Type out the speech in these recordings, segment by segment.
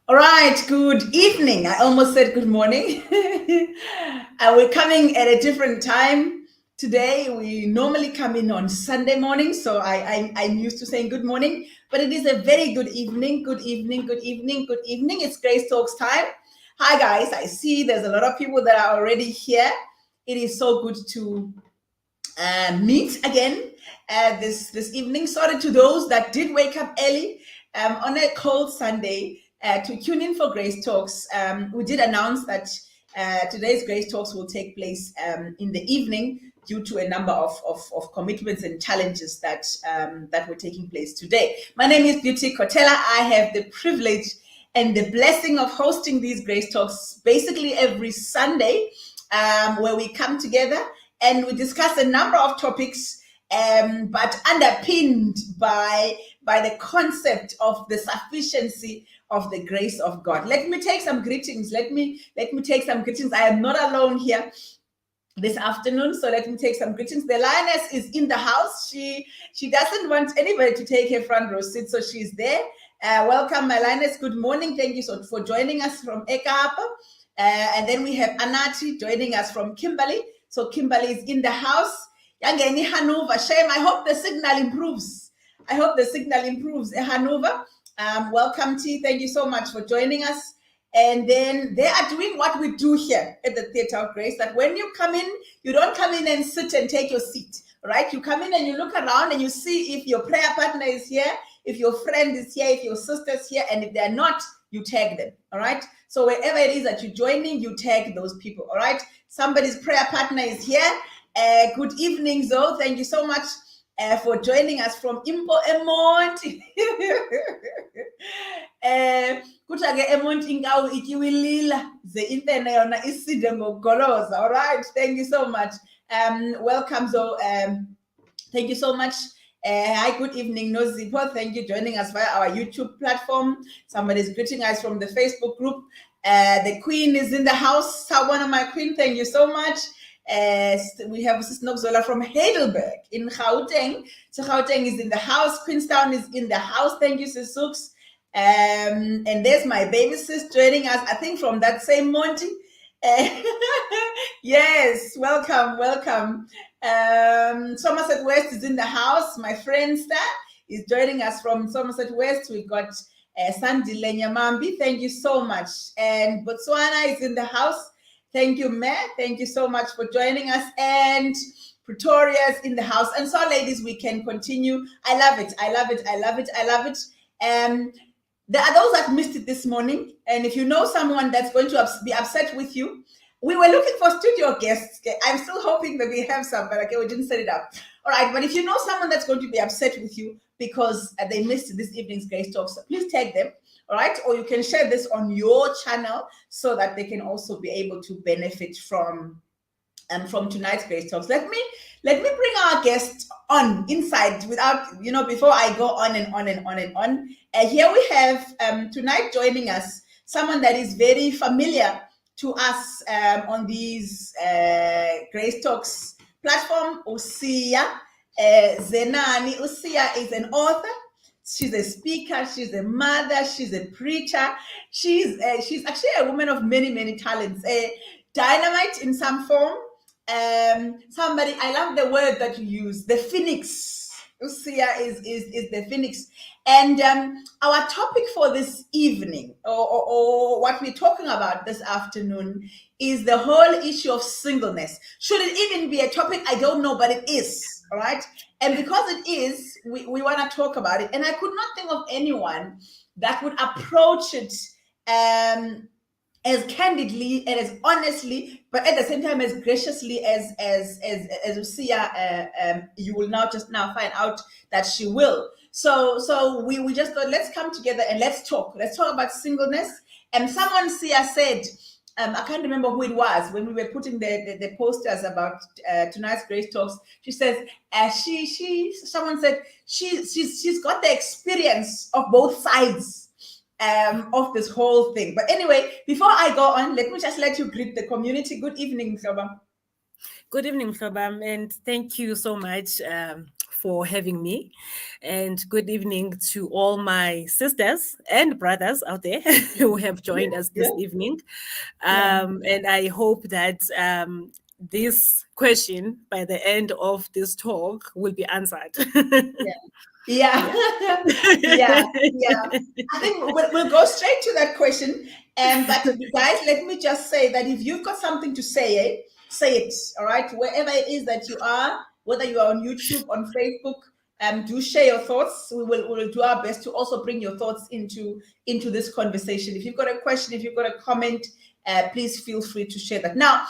All right, good evening. I almost said good morning. We're coming at a different time today. We normally come in on Sunday morning, so I'm used to saying good morning, but it is a very good evening. Good evening, good evening, good evening. It's Grace Talks time. Hi, guys. I see there's a lot of people that are already here. It is so good to meet again this evening. Sorry to those that did wake up early on a cold Sunday to tune in for Grace Talks. We did announce that today's Grace Talks will take place in the evening due to a number of commitments and challenges that were taking place today. My name is Beauty Kotela. I have the privilege and the blessing of hosting these Grace Talks basically every Sunday, where we come together and we discuss a number of topics, but underpinned by the concept of the sufficiency of the grace of God. Let me take some greetings. Let me take some greetings. I am not alone here this afternoon, so let me take some greetings. The lioness is in the house. She doesn't want anybody to take her front row seat, so she's there. Welcome, my lioness. Good morning. Thank you for joining us from Ekapa. And then we have Anati joining us from Kimberley. So Kimberley is in the house. Yangeni Hanover. Shame. I hope the signal improves. Hanover. Welcome, T. Thank you so much for joining us. And then they are doing what we do here at the Theatre of Grace, that when you come in, you don't come in and sit and take your seat, right? You come in and you look around and you see if your prayer partner is here, if your friend is here, if your sister's here, and if they're not, you tag them, all right? So wherever it is that you're joining, you tag those people, all right? Somebody's prayer partner is here. Good evening, Zoe. Thank you so much for joining us from Impo Emont. Kutage Emont ingawu ikiwilila ze intene yona iside ngokugoloza. All right, thank you so much. Welcome, Zoe. Thank you so much. Hi, good evening, Nozipo. Thank you for joining us via our YouTube platform. Somebody's greeting us from the Facebook group. The Queen is in the house. One of my Queen, thank you so much. We have Sis Nokzola from Heidelberg in Gauteng. So Gauteng is in the house. Queenstown is in the house. Thank you, Sis Sooks. And there's my baby sis joining us, I think from that same Monty. Yes, welcome. Somerset West is in the house. My friend Star is joining us from Somerset West. We got Sandy Lenyamambi. Thank you so much. And Botswana is in the house. Thank you, Matt. Thank you so much for joining us. And Pretoria is in the house. And so, ladies, we can continue. I love it. There are those that missed it this morning. And if you know someone that's going to be upset with you, we were looking for studio guests. Okay? I'm still hoping that we have some, but okay, we didn't set it up. All right, but if you know someone that's going to be upset with you because they missed this evening's Grace Talks, please tag them. All right, or you can share this on your channel so that they can also be able to benefit from tonight's Grace Talks. Let me bring our guest on inside without, before I go on and on. Here we have tonight joining us someone that is very familiar to us on these Grace Talks platform. Usia Zenani. Usia is an author. She's a speaker, she's a mother, she's a preacher. She's actually a woman of many talents. Dynamite in some form. Somebody, I love the word that you use, the phoenix. Usia is the phoenix. And our topic for this evening, or what we're talking about this afternoon, is the whole issue of singleness. Should it even be a topic? I don't know, but it is, all right? And because it is, we want to talk about it. And I could not think of anyone that would approach it as candidly and as honestly, but at the same time as graciously as Usia. You will now find out that she will. So we just thought, let's come together and let's talk. Let's talk about singleness. And someone, Sia, said, I can't remember who it was when we were putting the posters about tonight's Grace Talks. She says, someone said she's got the experience of both sides of this whole thing. But anyway, before I go on, let me just let you greet the community. Good evening, Shoba. Good evening, Shoba, and thank you so much for having me. And good evening to all my sisters and brothers out there who have joined us this Yeah, evening. yeah, And I hope that this question by the end of this talk will be answered. yeah. Yeah, Yeah. yeah, yeah. I think we'll go straight to that question. But guys, let me just say that if you've got something to say it. All right, wherever it is that you are, whether you are on YouTube, on Facebook, do share your thoughts. We will do our best to also bring your thoughts into this conversation. If you've got a question, if you've got a comment, please feel free to share that. Now,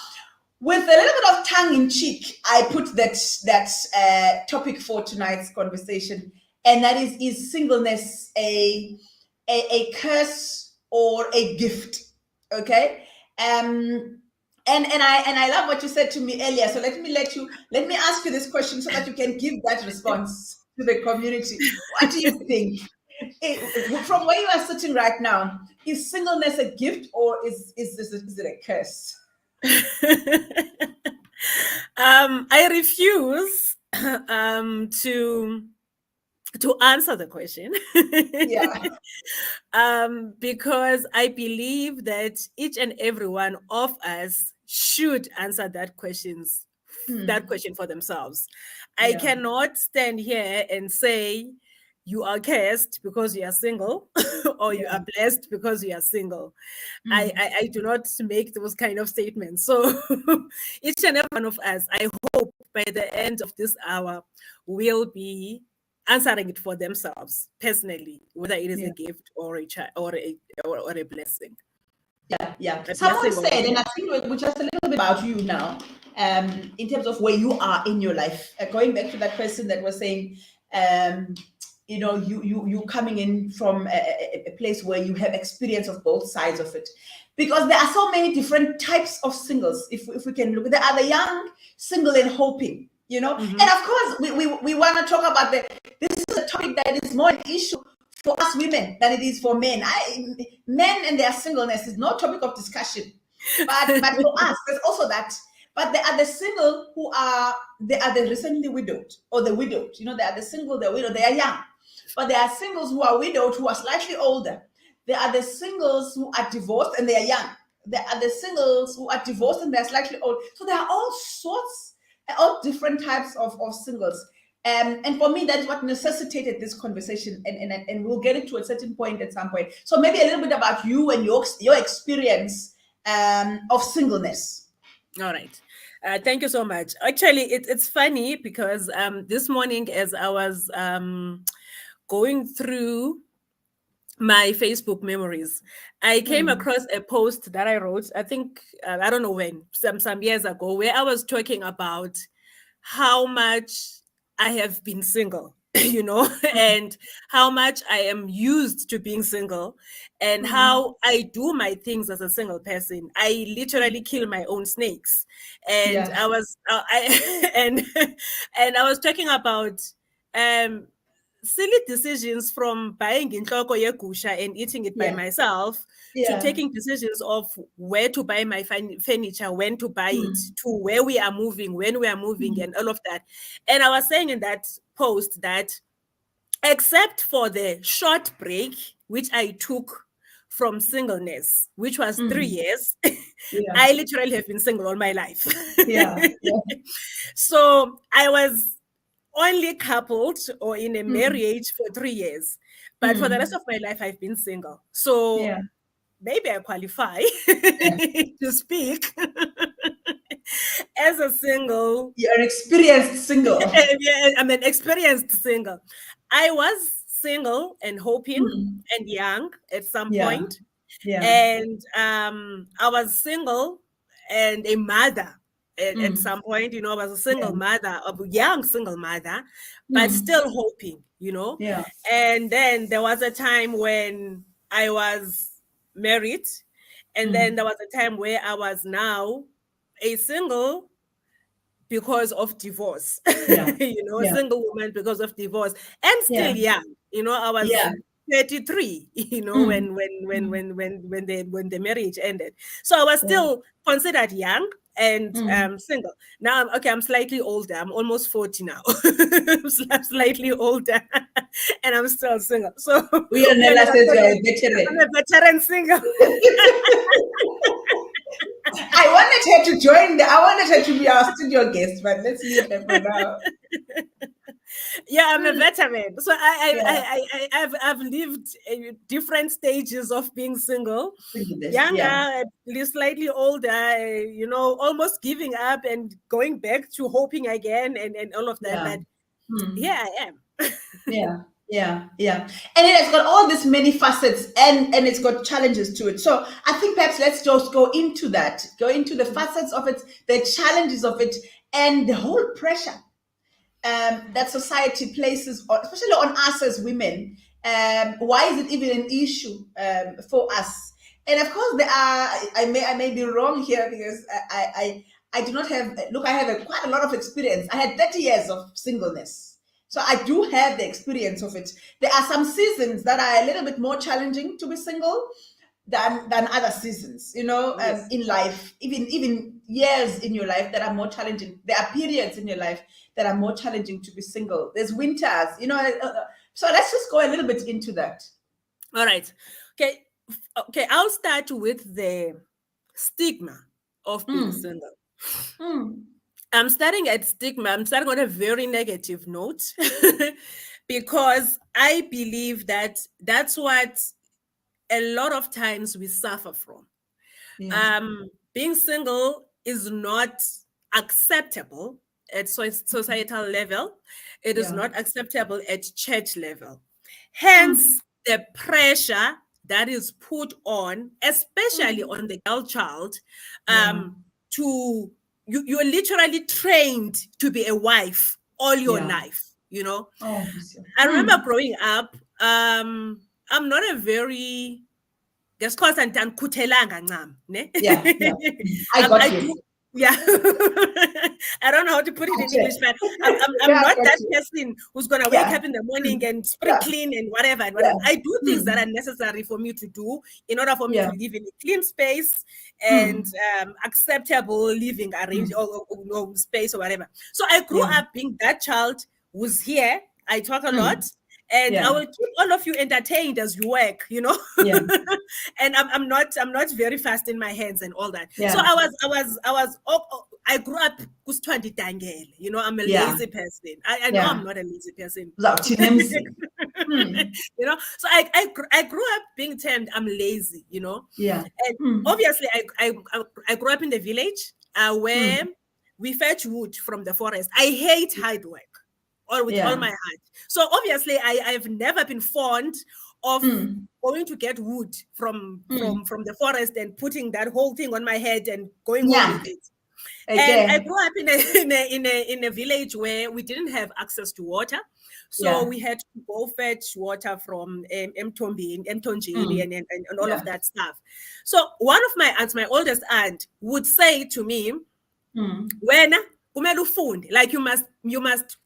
with a little bit of tongue in cheek, I put that topic for tonight's conversation, and that is singleness a curse or a gift? Okay, and I love what you said to me earlier. So let me ask you this question so that you can give that response to the community. What do you think? From where you are sitting right now, is singleness a gift or is it a curse? I refuse to answer the question. Yeah. Because I believe that each and every one of us should answer that question for themselves. I Yeah. cannot stand here and say you are cursed because you are single or you Yeah. are blessed because you are single. I, Mm. I, I do not make those kind of statements. So each and every one of us, I hope by the end of this hour, will be answering it for themselves personally, whether it is a Yeah. gift or or a blessing. Yeah. Yeah. A Someone blessing or a said, and I gift. think we just a little bit about you now, in terms of where you are in your life. Going back to that person that was saying, um, you coming in from a place where you have experience of both sides of it, because there are so many different types of singles. If we can look, there are the young single and hoping, Mm-hmm. and of course we want to talk about this is a topic that is more an issue for us women than it is for men. Men and their singleness is no topic of discussion, but for us there's also that. But there are the single they are the recently widowed or the widowed. They are the single, the widow, they are young. But there are singles who are widowed who are slightly older. There are the singles who are divorced and they are young. There are the singles who are divorced and they're slightly old. So there are all sorts, all different types of singles. And for me, that's what necessitated this conversation, and we'll get it to a certain point at some point. So maybe a little bit about you and your experience of singleness. All right. Thank you so much. Actually, it's funny because this morning, as I was going through my Facebook memories, I came Mm, across a post that I wrote, I think, I don't know when, some years ago, where I was talking about how much I have been single, and how much I am used to being single, and mm, how I do my things as a single person. I literally kill my own snakes, and yeah, I was, and I was talking about um silly decisions, from buying inhloko yegusha and eating it by yeah, myself, to yeah, taking decisions of where to buy my furniture, when to buy it, mm, to where we are moving, when we are moving, mm, and all of that. And I was saying in that post that, except for the short break which I took from singleness, which was 3 years, yeah, I literally have been single all my life. yeah, yeah, So I was only coupled or in a mm, marriage for 3 years. But for the rest mm, of my life, I've been single. So yeah, maybe I qualify yeah. to speak as a single. You're an experienced single. Yeah, I'm an experienced single. I was single and hoping Mm, and young at some yeah, point, yeah, and I was single and a mother at mm, some point. I was a yeah, single mother, a young single mother, but mm, still hoping. yeah, And then there was a time when I was married, and then mm, there was a time where I was now a single because of divorce. yeah, yeah, Single woman because of divorce, and yeah, still young. I was yeah, 33, mm, when mm, the marriage ended. So I was yeah, still considered young, and single. Now, I'm slightly older. I'm almost 40 now. I'm slightly older, and I'm still single. So Nella says you're a veteran. I'm a veteran single. I wanted her to join. I wanted her to be our studio guest, but let's leave her for now. Yeah, I'm a veteran. So I've lived different stages of being single. Younger, slightly older, almost giving up and going back to hoping again and all of that. But here I am. Yeah. And it has got all these many facets and it's got challenges to it. So I think perhaps let's just go into that, go into the facets of it, the challenges of it, and the whole pressure that society places, especially on us as women. Why is it even an issue for us? And of course, there are. I may be wrong here because I do not have. Look, I have quite a lot of experience. I had 30 years of singleness, so I do have the experience of it. There are some seasons that are a little bit more challenging to be single than other seasons, Yes. in life, even years in your life that are more challenging. There are periods in your life that are more challenging to be single. There's winters, so let's just go a little bit into that. All right. Okay, I'll start with the stigma of being single. I'm starting at stigma. I'm starting on a very negative note because I believe that that's what a lot of times we suffer from. Being single is not acceptable at societal level. It is not acceptable at church level. Hence, the pressure that is put on, especially on the girl child, you're literally trained to be a wife all your life, I remember growing up, I'm not a very I got you. Yeah. I don't know how to put it in English, but I'm not that person who's going to wake up in the morning and spring clean and whatever. I do things that are necessary for me to do in order for me to live in a clean space and acceptable living arrange or space or whatever. So I grew up being that child who's here. I talk a lot. And I will keep all of you entertained as you work, and I'm not very fast in my hands and all that. So I grew up I'm a lazy person. I know I'm not a lazy person. So I grew up being termed I'm lazy, and obviously I grew up in the village where we fetch wood from the forest. I hate hard work. Or with all my heart. So obviously, I've never been fond of going to get wood from the forest and putting that whole thing on my head and going home with it. And I grew up in a village where we didn't have access to water, so we had to go fetch water from Mtonjeni and all of that stuff. So one of my aunts, my oldest aunt, would say to me, "When like you must."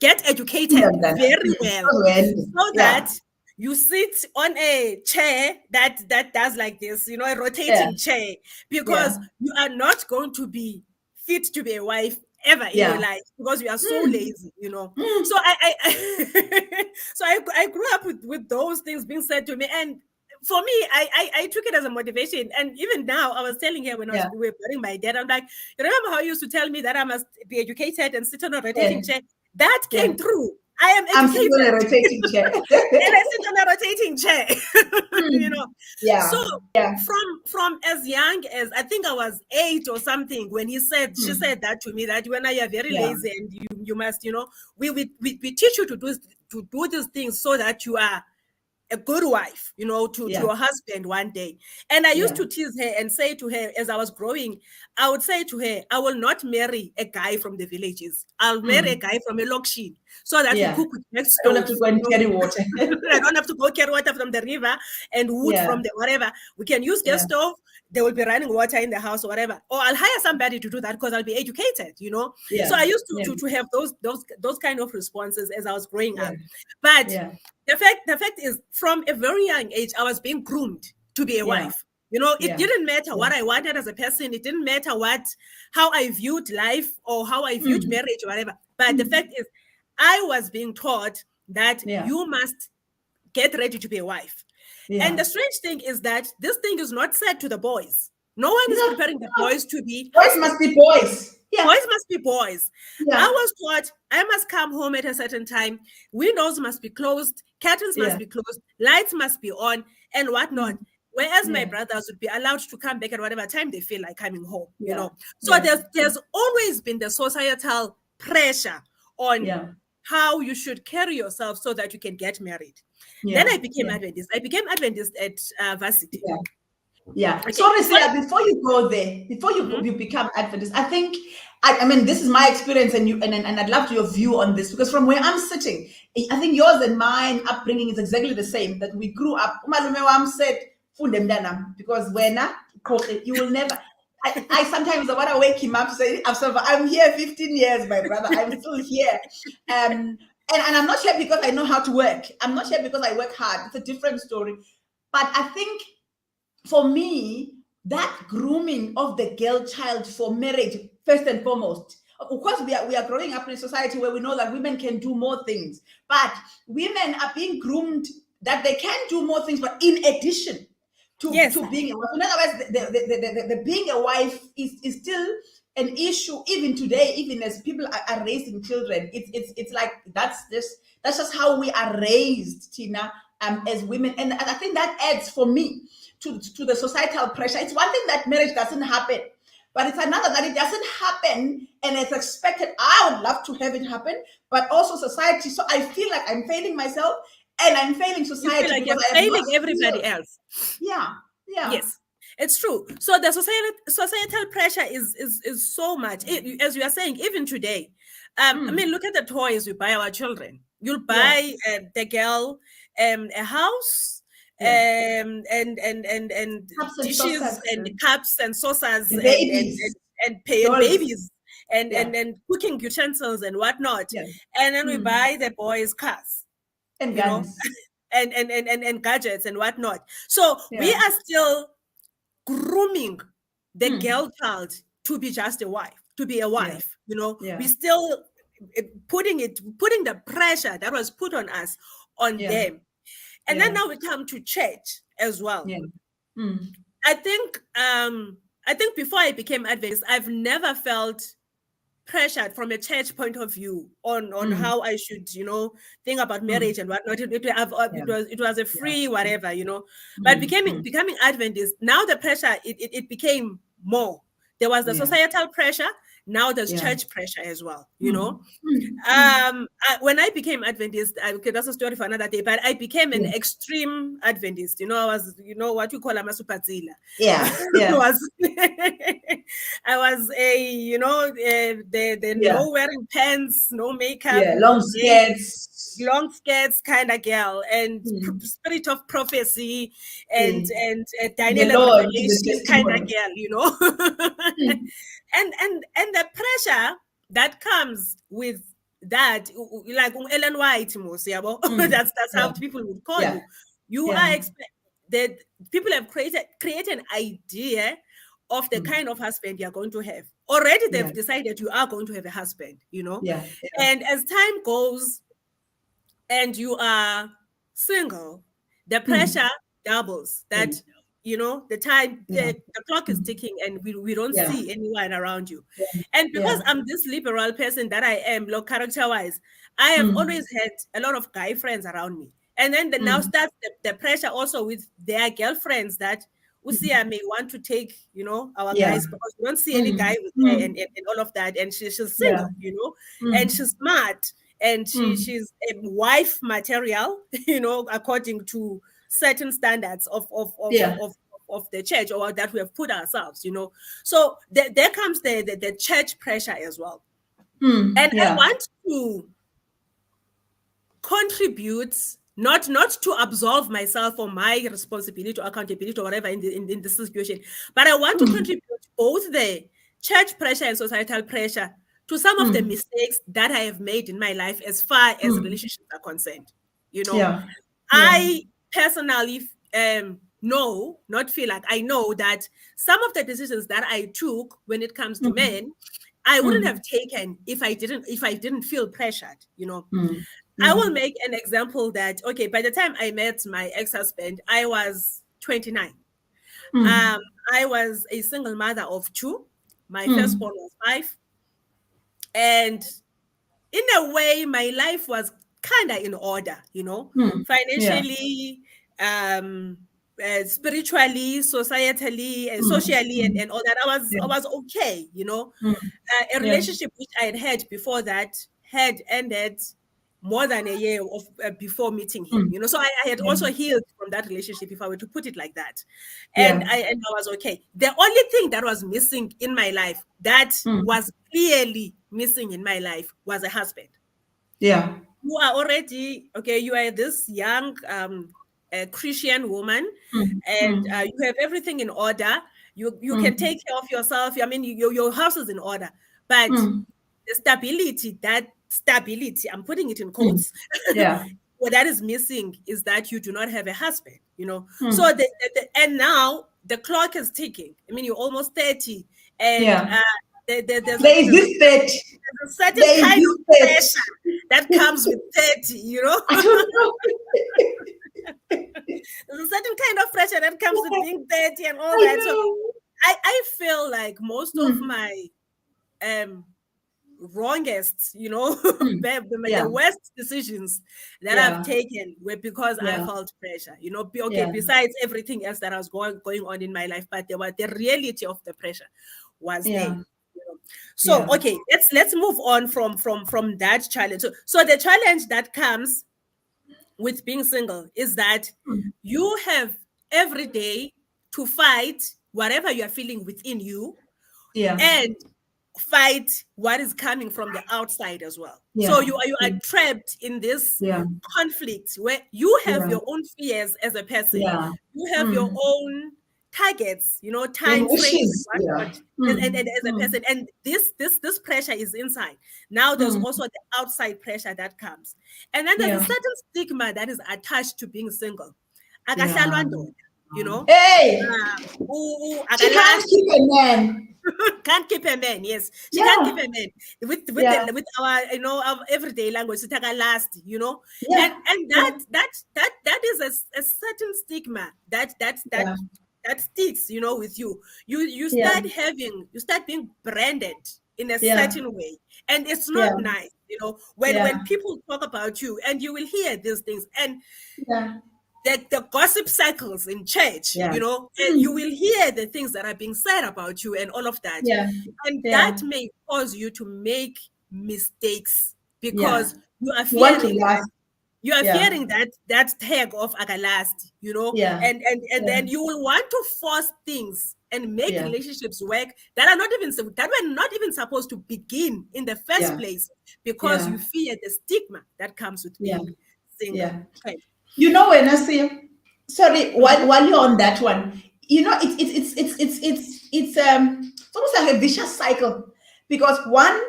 Get educated very well so that you sit on a chair that does like this, a rotating chair, because you are not going to be fit to be a wife ever in your life because you are so lazy, So I grew up with those things being said to me, and for me, I took it as a motivation. And even now, I was telling her when we were burying my dad, I'm like, you remember how you used to tell me that I must be educated and sit on a rotating chair? That came true. I am educated. I'm sitting on a rotating chair. And I sit on a rotating chair. So from as young as I think I was 8 or something when she said that to me, that when I are very lazy and you must, we teach you to do these things so that you are a good wife, to your husband one day. And I used to tease her and say to her, as I was growing, I would say to her, I will not marry a guy from the villages. I'll marry a guy from a lokshin so that we cook with next stove. I don't have to go and carry water. I don't have to go carry water from the river and wood from the whatever. We can use gas stove. They will be running water in the house or whatever. Or I'll hire somebody to do that because I'll be educated, So I used to have those kind of responses as I was growing up. But the fact is, from a very young age, I was being groomed to be a wife. You know, it Yeah. didn't matter Yeah. what I wanted as a person. It didn't matter how I viewed life or how I viewed Mm. marriage or whatever. But the Mm. fact is, I was being taught that Yeah. you must get ready to be a wife. And Yeah. the strange thing is that this thing is not said to the boys. No one is No, preparing the no. boys to be Boys must husbands. be boys. Yeah. Boys must be boys. I Yeah. was taught I must come home at a certain time. Windows must be closed. Curtains must Yeah. be closed. Lights must be on and whatnot. Mm. Whereas my Yeah. brothers would be allowed to come back at whatever time they feel like coming home, you Yeah. know. So Yeah. there's always been the societal pressure on Yeah. how you should carry yourself so that you can get married. Then Yeah. I became Yeah. Adventist. I became Adventist at varsity. Yeah. Yeah. Okay. Sorry, Before Sia, before you go there, before Mhm. you become Adventist, I think I mean this is my experience and I'd love your view on this because from where I'm sitting, I think yours and mine upbringing is exactly the same. That we grew up. Umalume wam said, "Funde mntanam," because when you will never. I sometimes I want to wake him up say, I'm here 15 years, my brother. I'm still here. And I'm not here because I know how to work. I'm not here because I work hard. It's a different story. But I think for me, that grooming of the girl child for marriage, first and foremost, of course, we are growing up in a society where we know that women can do more things, but women are being groomed that they can do more things, but in addition Yes. to being a wife. In other words, the being a wife is still an issue even today, even as people are raising children. It's like that's just how we are raised, Tina, as women. And I think that adds for me to the societal pressure. It's one thing that marriage doesn't happen, but it's another that it doesn't happen and it's expected. I would love to have it happen, but also society. So I feel like I'm failing myself and I'm failing You feel society like you're because I have not failing everybody skilled. else. Yeah, yeah. Yes, it's true. So the societal pressure is so much. As you are saying, even today, I mean, look at the toys we buy our children. You'll Yeah, buy the girl a house, yeah. and Cups and dishes saucers, and cups and saucers and babies, and dolls. babies Yeah, and cooking utensils and whatnot. yeah. And then we Mm. buy the boys cars, And you know, guns. and gadgets and whatnot. So we Yeah. are still grooming the Mm. girl child to be just a wife, to be a Yeah, wife. You know, we yeah, still putting the pressure that was put on us on yeah, them. And then yeah, now we come to church as well. yeah. Mm. I think before I became Adventist, I've never felt pressured from a church point of view on Mm. how I should, think about Mm. marriage and whatnot. Yeah, It was a yeah. free whatever, But Mm. becoming Mm. becoming Adventist, now the pressure it became more. There was the Yeah, societal pressure. Now there's yeah. church pressure as well. Mm. Mm. Mm. When I became Adventist, okay, that's a story for another day, but I became an Yeah, extreme Adventist. I was, what you call a masupatzila. yeah, yeah, was I was the yeah, no wearing pants, no makeup, yeah. no Long nails, skirts. long skirts kind of girl, and Mm. spirit of prophecy and See, the Daniel and Lord is a Revelation kind of testimony. girl. Mm. And the pressure that comes with that, like Ellen White, Mm. that's how Yeah, people would call yeah, you. You yeah. are that people have created an idea of the Mm. kind of husband you're going to have. Already Yeah, they've decided you are going to have a husband. yeah, yeah. And as time goes and you are single, the Mm. pressure doubles. Mm. That the time, Yeah, the clock is mm. ticking, and we don't Yeah, see anyone around you. yeah, And because yeah. I'm this liberal person that I am, character wise, I have Mm. always had a lot of guy friends around me. And then now Mm. starts the pressure also with their girlfriends that Usia may want to take, our Yeah. guys, because we don't see any Mm. guy with her, Mm. and all of that. And she's Yeah. single, and Mm. she's smart, and Mm. she's a wife material, according to certain standards Yeah. of the church, or that we have put ourselves. So there comes the church pressure as well. Mm. And I Yeah. want to contribute, not to absolve myself for my responsibility or accountability or whatever in this situation, but I want to Mm. contribute both the church pressure and societal pressure to some of the Mm. mistakes that I have made in my life as far as Mm. relationships are concerned. Yeah. Yeah. I personally know, not feel like, I know that some of the decisions that I took when it comes to Mm, men, I wouldn't mm, have taken if I didn't feel pressured, you know. mm. I Yeah. will make an example that, okay, by the time I met my ex-husband, I was 29. Mm, Um, I was a single mother of two. My mm, firstborn was 5. And in a way, my life was kind of in order, you know, mm. Yeah. financially, spiritually, societally, and Mm, socially, mm. and all that. I Yeah. was okay, you know. Mm. A Yeah. relationship which I had before that had ended more than a year of before meeting him, Mm. you know. So I had Yeah. also healed from that relationship, if I were to put it like that. Yeah. And I was okay. The only thing that was missing in my life, that Mm. was clearly missing in my life, was a husband. Yeah. You are already okay. You are this young Christian woman, Mm. and Mm. you have everything in order. You can Mm. take care of yourself. I mean, your house is in order, but Mm. the stability, that stability, I'm putting it in Mm. quotes, Yeah. what that is missing is that you do not have a husband, you know. So Mm. and now the clock is ticking. I mean, you're almost 30, and Yeah. there's a There is there's a this state. there's a certain There is kind of this pressure that comes with 30, you know. I don't know. There's a certain kind of pressure that comes with being 30 and all I that. So know. I feel like most of Mm. my um wrongest, you know, Mm. the Yeah. worst decisions that I've Yeah. taken were because I Yeah. felt pressure, you know. Okay, Yeah. besides everything else that was going on in my life, but there was the reality of the pressure was there. Yeah. You know. So Yeah. okay, let's move on from that challenge. So the challenge that comes with being single is that Mm. you have every day to fight whatever you are feeling within you, Yeah. and fight what is coming from the outside as well. So Yeah. you are trapped in this Yeah. conflict where you have Yeah. your own fears as a person, Yeah. you have your Mm. own targets, you know, And time frames, wishes. Yeah. and Mm. as a Mm. person, and this pressure is inside. Now there's Mm. also the outside pressure that comes, and then there's a Yeah. certain stigma that is attached to being single. Yeah. Akahlalwa ndoda, you know, Hey, she can't akalast. keep a man. Can't keep a man, yes, she can't keep Yeah. a man Yeah. with our, you know, our everyday language, last, you know. Yeah. And Yeah. that is a certain stigma Yeah. that sticks, you know, with you. Yeah. You start being branded in a Yeah. certain way, and it's not Yeah. nice, you know, Yeah. when people talk about you, and you will hear these things, and Yeah. the gossip cycles in church, Yeah. you know, you Mm. will hear the things that are being said about you and all of that. Yeah. And that Yeah. may cause you to make mistakes Yeah. because you are You want to fearing that last. Yeah. that tag of agalast, you know, Yeah. and Yeah. then you will want to force things and make Yeah. relationships work that were not even supposed to begin in the first Yeah. place because Yeah. you fear the stigma that comes with Yeah. being single. Yeah. Okay. You know, when I say, sorry, Mhm. while you're on that one, you know, it's almost like a vicious cycle because one,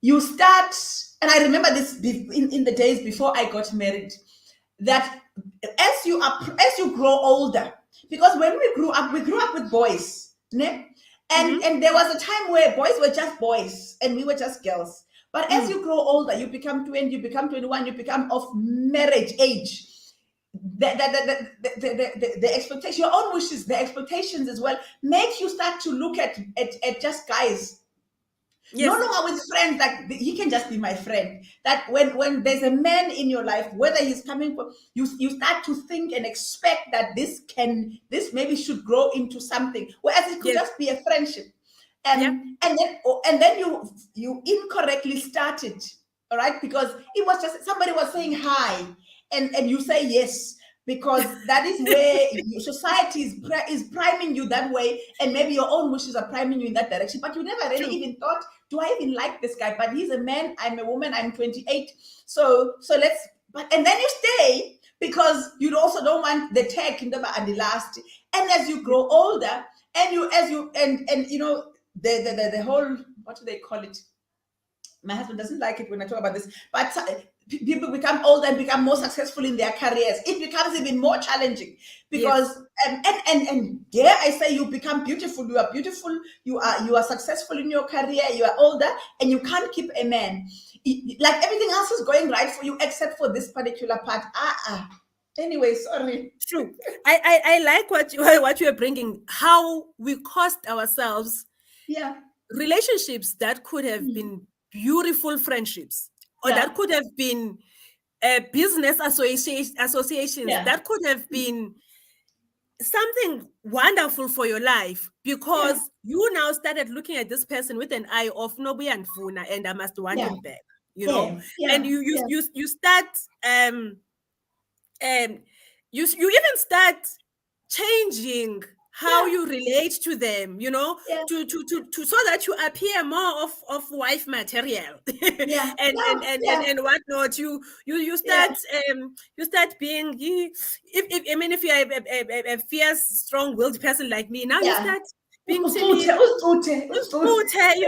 you start, and I remember this in the days before I got married, that as you grow older, because when we grew up with boys, ne? Mhm. And there was a time where boys were just boys and we were just girls. But as Mm. you grow older, you become 20, you become 21, you become of marriage age. The expectation, your own wishes, the expectations as well, make you start to look at just guys no Yes. longer with friends like he can just be my friend. That when there's a man in your life, whether he's coming from you start to think and expect that this maybe should grow into something, whereas it could Yes. just be a friendship. Yeah. And then you incorrectly started, all right, because it was just somebody was saying hi, and you say yes because that is where society is priming you that way, and maybe your own wishes are priming you in that direction, but you never really True. even thought, do I even like this guy? But he's a man, I'm a woman, I'm 28, so let's. But and then you stay because you also don't want the tech in the last. And as you grow older, and you as you and you know the whole, what do they call it? My husband doesn't like it when I talk about this, but people become older and become more successful in their careers, it becomes even more challenging because Yes. and dare I say, you become beautiful. You are beautiful. You are successful in your career. You are older, and you can't keep a man. Like everything else is going right for you except for this particular part. Anyway, sorry. True. I like what you are bringing. How we cost ourselves Yeah. relationships that could have Mm. been beautiful friendships, or Yeah. that could have been business associations, Yeah. that could have been something wonderful for your life, Yeah. because you now started looking at this person with an eye of Nobu and Funa, and I must want Yeah. him back, Yeah. and Yeah. Yeah. you start um you even start changing how Yeah. you relate to them, Yeah. to so that you appear more of wife material. Yeah. And whatnot. You Yeah. start you start being if I mean, if you're a fierce, strong-willed person like me, now you Yeah. start being Ucuthe, timid. ucuthe, ucuthe.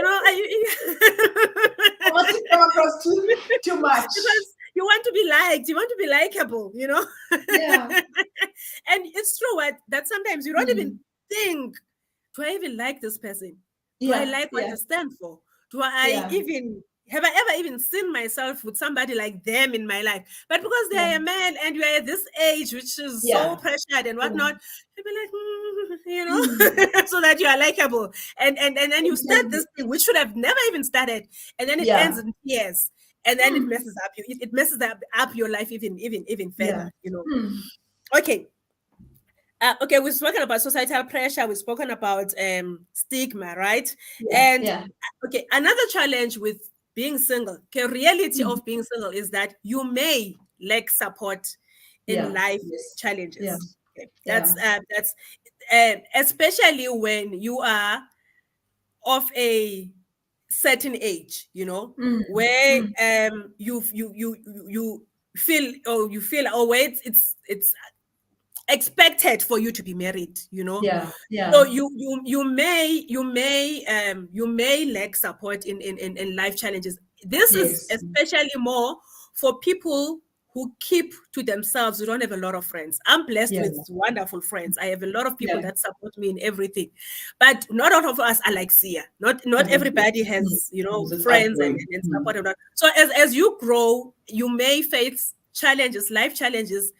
I mustn't come across too much. Because you want to be liked, you want to be likable, Yeah. and it's true that sometimes you don't even Mm. think, do I even like this person? Do I Yeah. like what Yeah. they stand for? Do I Yeah. even have I ever even seen myself with somebody like them in my life? But because Yeah. they're a man and you're at this age, which is so Yeah. pressured and Yeah. whatnot, you'll be like, Mm. so that you are likable. And then you start Exactly. this thing which should have never even started, and then it ends Yeah. in tears, and then it Mm. messes up you. It messes up your life even Yeah. further. Mm. Okay. Okay, we've spoken about societal pressure. We've spoken about stigma, right? Yeah. And Yeah. okay, another challenge with being single, okay, reality Mm. of being single is that you may lack support in Yeah. life Yes. Yeah. challenges. Okay, Yeah. that's especially when you are of a certain age, Mm. where Mm. you feel, oh wait, it's expected for you to be married. Yeah. So Yeah. you may lack support in life challenges. This is Yes. especially more for people who keep to themselves, who don't have a lot of friends. I'm blessed Yeah. with wonderful friends. I have a lot of people Yeah. that support me in everything, but not all of us are like Sia. Not Exactly. everybody Mm. has It's friends and, outgoing. and Mm. support and all. So as you grow, you may face challenges, life challenges,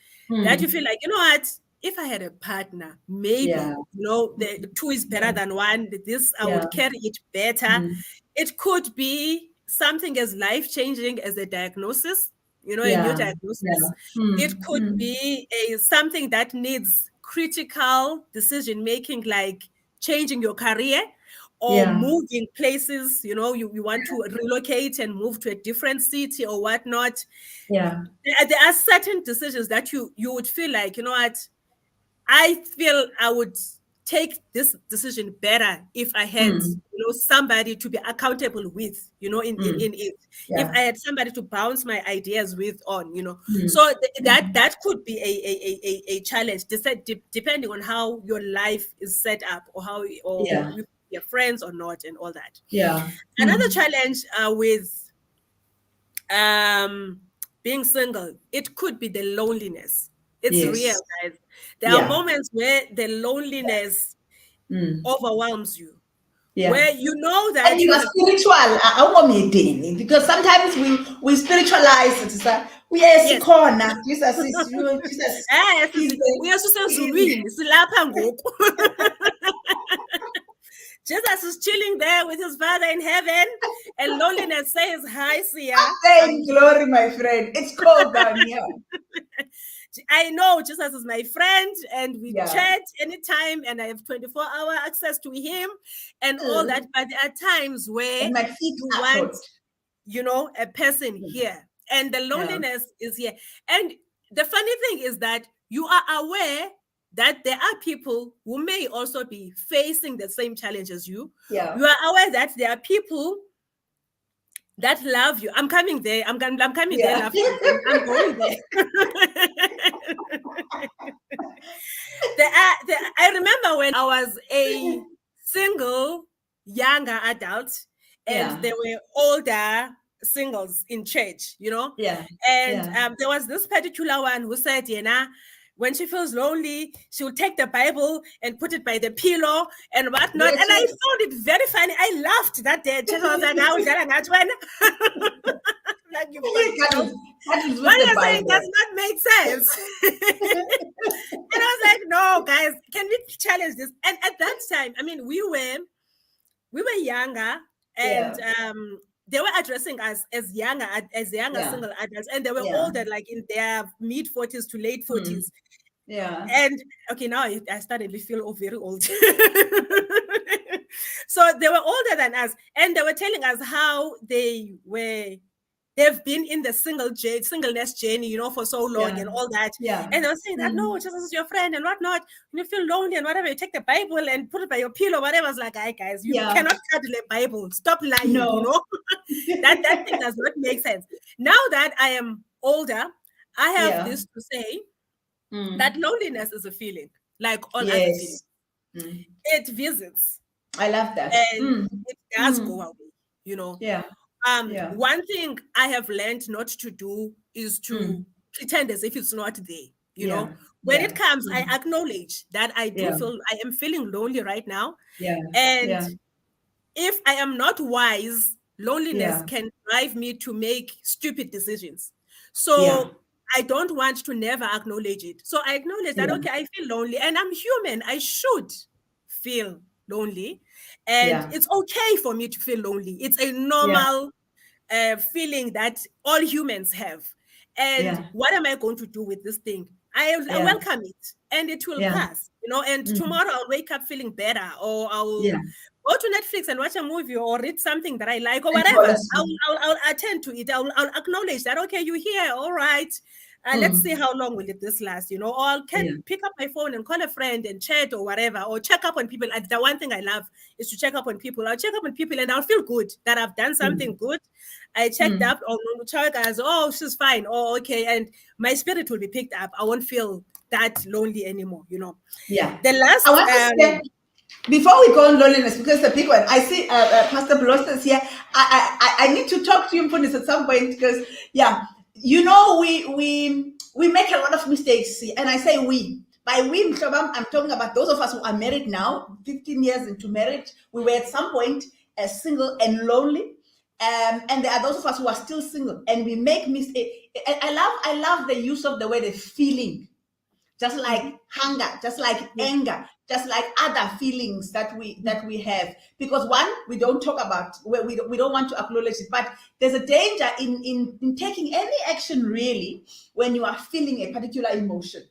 that you Mm. feel like, what, if I had a partner, maybe, Yeah. the two is better Yeah. than one. This, I Yeah. would carry it better. Mm. It could be something as life changing as a diagnosis, a new Yeah. Yeah. diagnosis. It Mm. could Mm. be something that needs critical decision making, like changing your career or Yeah. moving places. You want to relocate and move to a different city or whatnot. Yeah. There are certain decisions that you would feel like, what, I feel I would take this decision better if I had, Mm. somebody to be accountable with, Mm. in it. If Yeah. I had somebody to bounce my ideas with on. Mm. So Mm. that could be a challenge, depending on how your life is set up, or how, or Yeah. with your friends or not, and all that. Yeah. Another Mm. challenge with um being single, it could be the loneliness. It's real, Yes. guys. There are Yeah. moments where the loneliness Mm. overwhelms you, Yeah. where you know And that you you are have. spiritual. I want me daily because sometimes we spiritualize it. We are Yes. corner. Jesus is you. Jesus is Uyasuzulwini silapha ngoku. Jesus is chilling there with his father in heaven, and loneliness says, hi, Sia. saying glory, my friend. It's cold down here. I know Jesus is my friend, and we Yeah. chat anytime, and I have 24-hour access to him and all that. But there are times where And my feet you are want, hot. a person here, and the Yeah. loneliness is here. And the funny thing is that you are aware that there are people who may also be facing the same challenge as you. Yeah. You are aware that there are people that love you. I'm coming there. I'm coming there, Yeah. love. I'm going there. I remember when I was a single, younger adult, and Yeah. there were older singles in church, you know. Yeah. And Yeah. there was this particular one who said, when she feels lonely, she'll take the Bible and put it by the pillow and whatnot. Yes, And I yes. found it very funny. I laughed that day. I was like, how is that? Like, you've got jokes. That is What with the you're saying does Bible. not make sense. And I was like, no, guys, can we challenge this? And at that time, I mean, we were younger, and Yeah. they were addressing us as younger Yeah. single adults, and they were Yeah. older, like in their mid 40s to late 40s. Yeah. And okay, now I started to feel very old. So they were older than us, and they were telling us how they've been in the singleness journey, for so long Yeah. and all that. Yeah. And they were saying that, no, Jesus is your friend and whatnot. When you feel lonely and whatever, you take the Bible and put it by your pillow, whatever. I was like, hi, guys, you Yeah. cannot cuddle a Bible. Stop lying, No. that thing does not make sense. Now that I am older, I have Yeah. this to say, that loneliness is a feeling, like all other feelings. Yes. It visits I love that. and it does go away, Yeah. Yeah. One thing I have learned not to do is to pretend as if it's not there. Yeah. When Yeah. it comes, I acknowledge that I Yeah. am feeling lonely right now. Yeah. And Yeah. if I am not wise, loneliness Yeah. can drive me to make stupid decisions. Yeah. So I don't want to never acknowledge it. So I acknowledge that, Yeah. okay, I feel lonely and I'm human. I should feel lonely. And Yeah. it's okay for me to feel lonely. It's a Yeah. normal feeling that all humans have. And Yeah. what am I going to do with this thing? I Yeah. welcome it and it will Yeah. pass, and tomorrow I'll wake up feeling better, or I'll Yeah. go to Netflix and watch a movie or read something that I like or And fall whatever. asleep. I'll attend to it. I'll acknowledge that, okay, you're here. All right. Let's see how long will this last, or I Yeah. can pick up my phone and call a friend and chat or whatever, or check up on people. The one thing I love is to check up on people. I'll check up on people and I'll feel good that I've done something good. I checked up on guys. Oh, she's fine. Oh, okay. And my spirit will be picked up. I won't feel that lonely anymore, Yeah. The last I want to say, before we go on loneliness, because the big one, I see Pastor Blosters here. I need to talk to you, Mfundis, at some point, because we make a lot of mistakes, and I say we. By we, I'm talking about those of us who are married now, 15 years into marriage. We were at some point single and lonely. And there are those of us who are still single, and we make mistakes. I love the use of the word feeling, just like hunger, just like anger, just like other feelings that we have. Because one, we don't talk about, we don't want to acknowledge it. But there's a danger in taking any action really when you are feeling a particular emotion.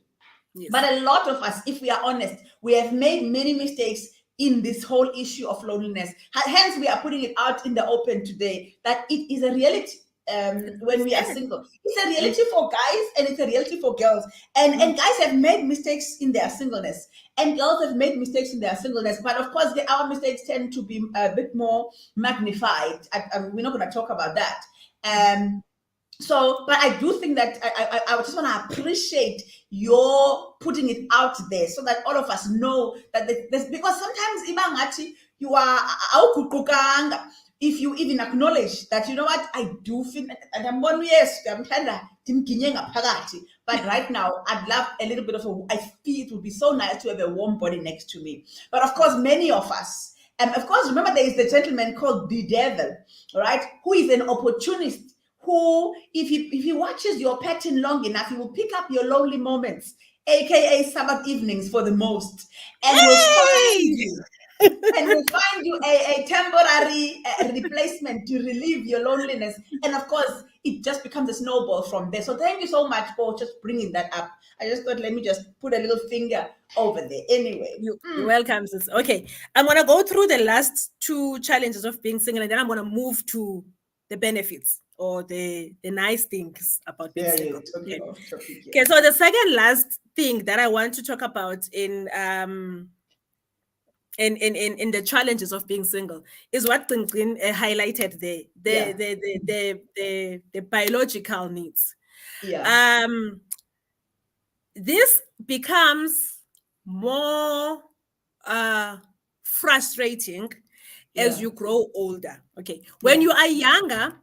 Yes. But a lot of us, if we are honest, we have made many mistakes in this whole issue of loneliness. Hence, we are putting it out in the open today that it is a reality. When we are single, it's a reality for guys and it's a reality for girls. And guys have made mistakes in their singleness, and girls have made mistakes in their singleness. But of course, our mistakes tend to be a bit more magnified. We're not going to talk about that. So, but I do think that I just want to appreciate your putting it out there so that all of us know that there's, because sometimes ibangati you are awukukanga. If you even acknowledge that, you know what, I do feel, and I'm one, yes, but right now I'd love a little bit of I feel it would be so nice to have a warm body next to me. But of course, many of us, of course, remember there is the gentleman called the devil, right, who is an opportunist, who, if he watches your pattern long enough, he will pick up your lonely moments, aka Sabbath evenings for the most, and will find you. And will find you a temporary replacement to relieve your loneliness. And of course, it just becomes a snowball from there. So thank you so much for just bringing that up. I just thought, let me just put a little finger over there. Anyway. You're welcome, sis. Okay. I'm going to go through the last two challenges of being single, and then I'm going to move to the benefits or the nice things about being single. Okay, so the second last thing that I want to talk about in the challenges of being single is what Zinzin highlighted there, the biological needs. Yeah. This becomes more frustrating as you grow older. Okay, when you are younger,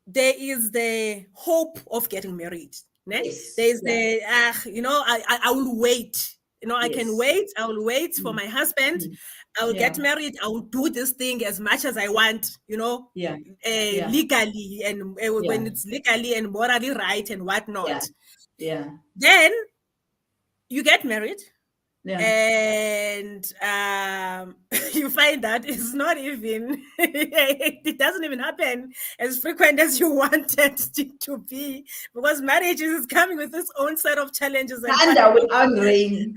there is the hope of getting married. Ne? Yes. There's Yeah. the, I will wait. I can Yes. wait. I will wait for Mm. my husband. Mm. I will get Yeah. married. I will do this thing as much as I want, Yeah. Yeah. legally, and when Yeah. it's legally and morally right and Yeah. whatnot. Yeah. Then you get married, Yeah. and you find that it's not even it doesn't even happen as frequent as you wanted it to be, because marriage is coming with its own set of challenges and Thunder without rain.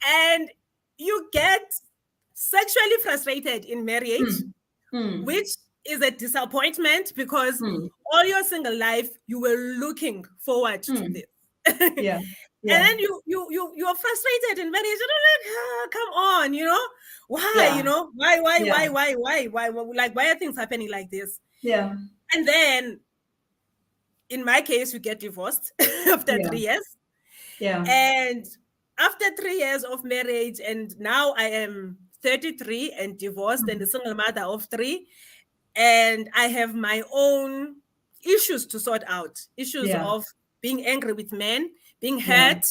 and you get sexually frustrated in marriage, Mm. Mm. which is a disappointment, because Mm. all your single life you were looking forward to Mm. this. Yeah. And Yeah. then you're frustrated in marriage. You're like, come on, why, Yeah. Yeah. like, why are things happening like this? Yeah. And then in my case, you get divorced after Yeah. 3 years. Yeah. And after 3 years of marriage, and now I am 33 and divorced and a single mother of three, and I have my own issues to sort out, issues Yeah. of being angry with men, being Yeah. hurt,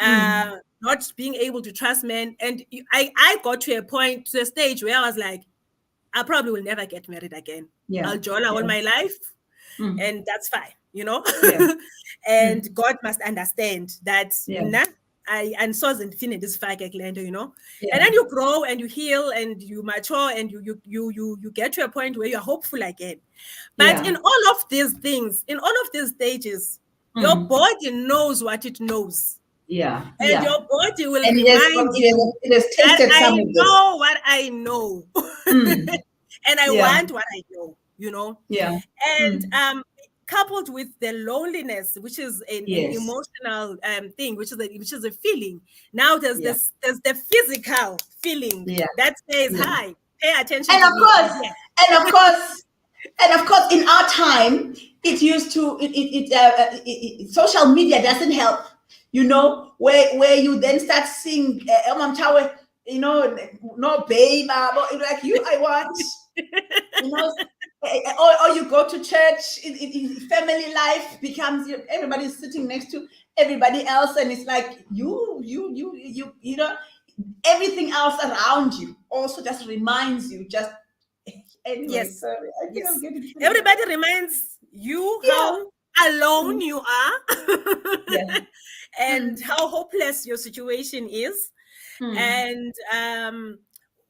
Mm. not being able to trust men. And I got to a stage where I was like, I probably will never get married again. Yeah. I'll join all Yeah. my life, Mm. and that's fine, Yeah. Mm. And God must understand that, Yeah. and so this fake, and Yeah. then you grow and you heal and you mature and you get to a point where you're hopeful again. But Yeah. in all of these things, in all of these stages, your Mm. body knows what it knows. Yeah. And Yeah. your body will And remind you it has that tasted I some of this. know what I know. Mm. And I Yeah. want what I know, Yeah. And Mm. coupled with the loneliness, which is an Yes. emotional thing, which is a feeling. Now there's Yeah. there's the physical feeling Yeah. that says, Yeah. "Hi, pay attention And to of me." course, and of course, and of course, in our time, it used to social media doesn't help. Where you then start seeing Mom Chawe, no babe, like you, I want, or you go to church. Family life becomes everybody's sitting next to everybody else, and it's like everything else around you also just reminds you just. Anyway, Yes, sorry, I think I'm yes. getting through. Everybody reminds you Yeah. how alone Mm. you are, Yeah. and Mm. how hopeless your situation is. Mm. And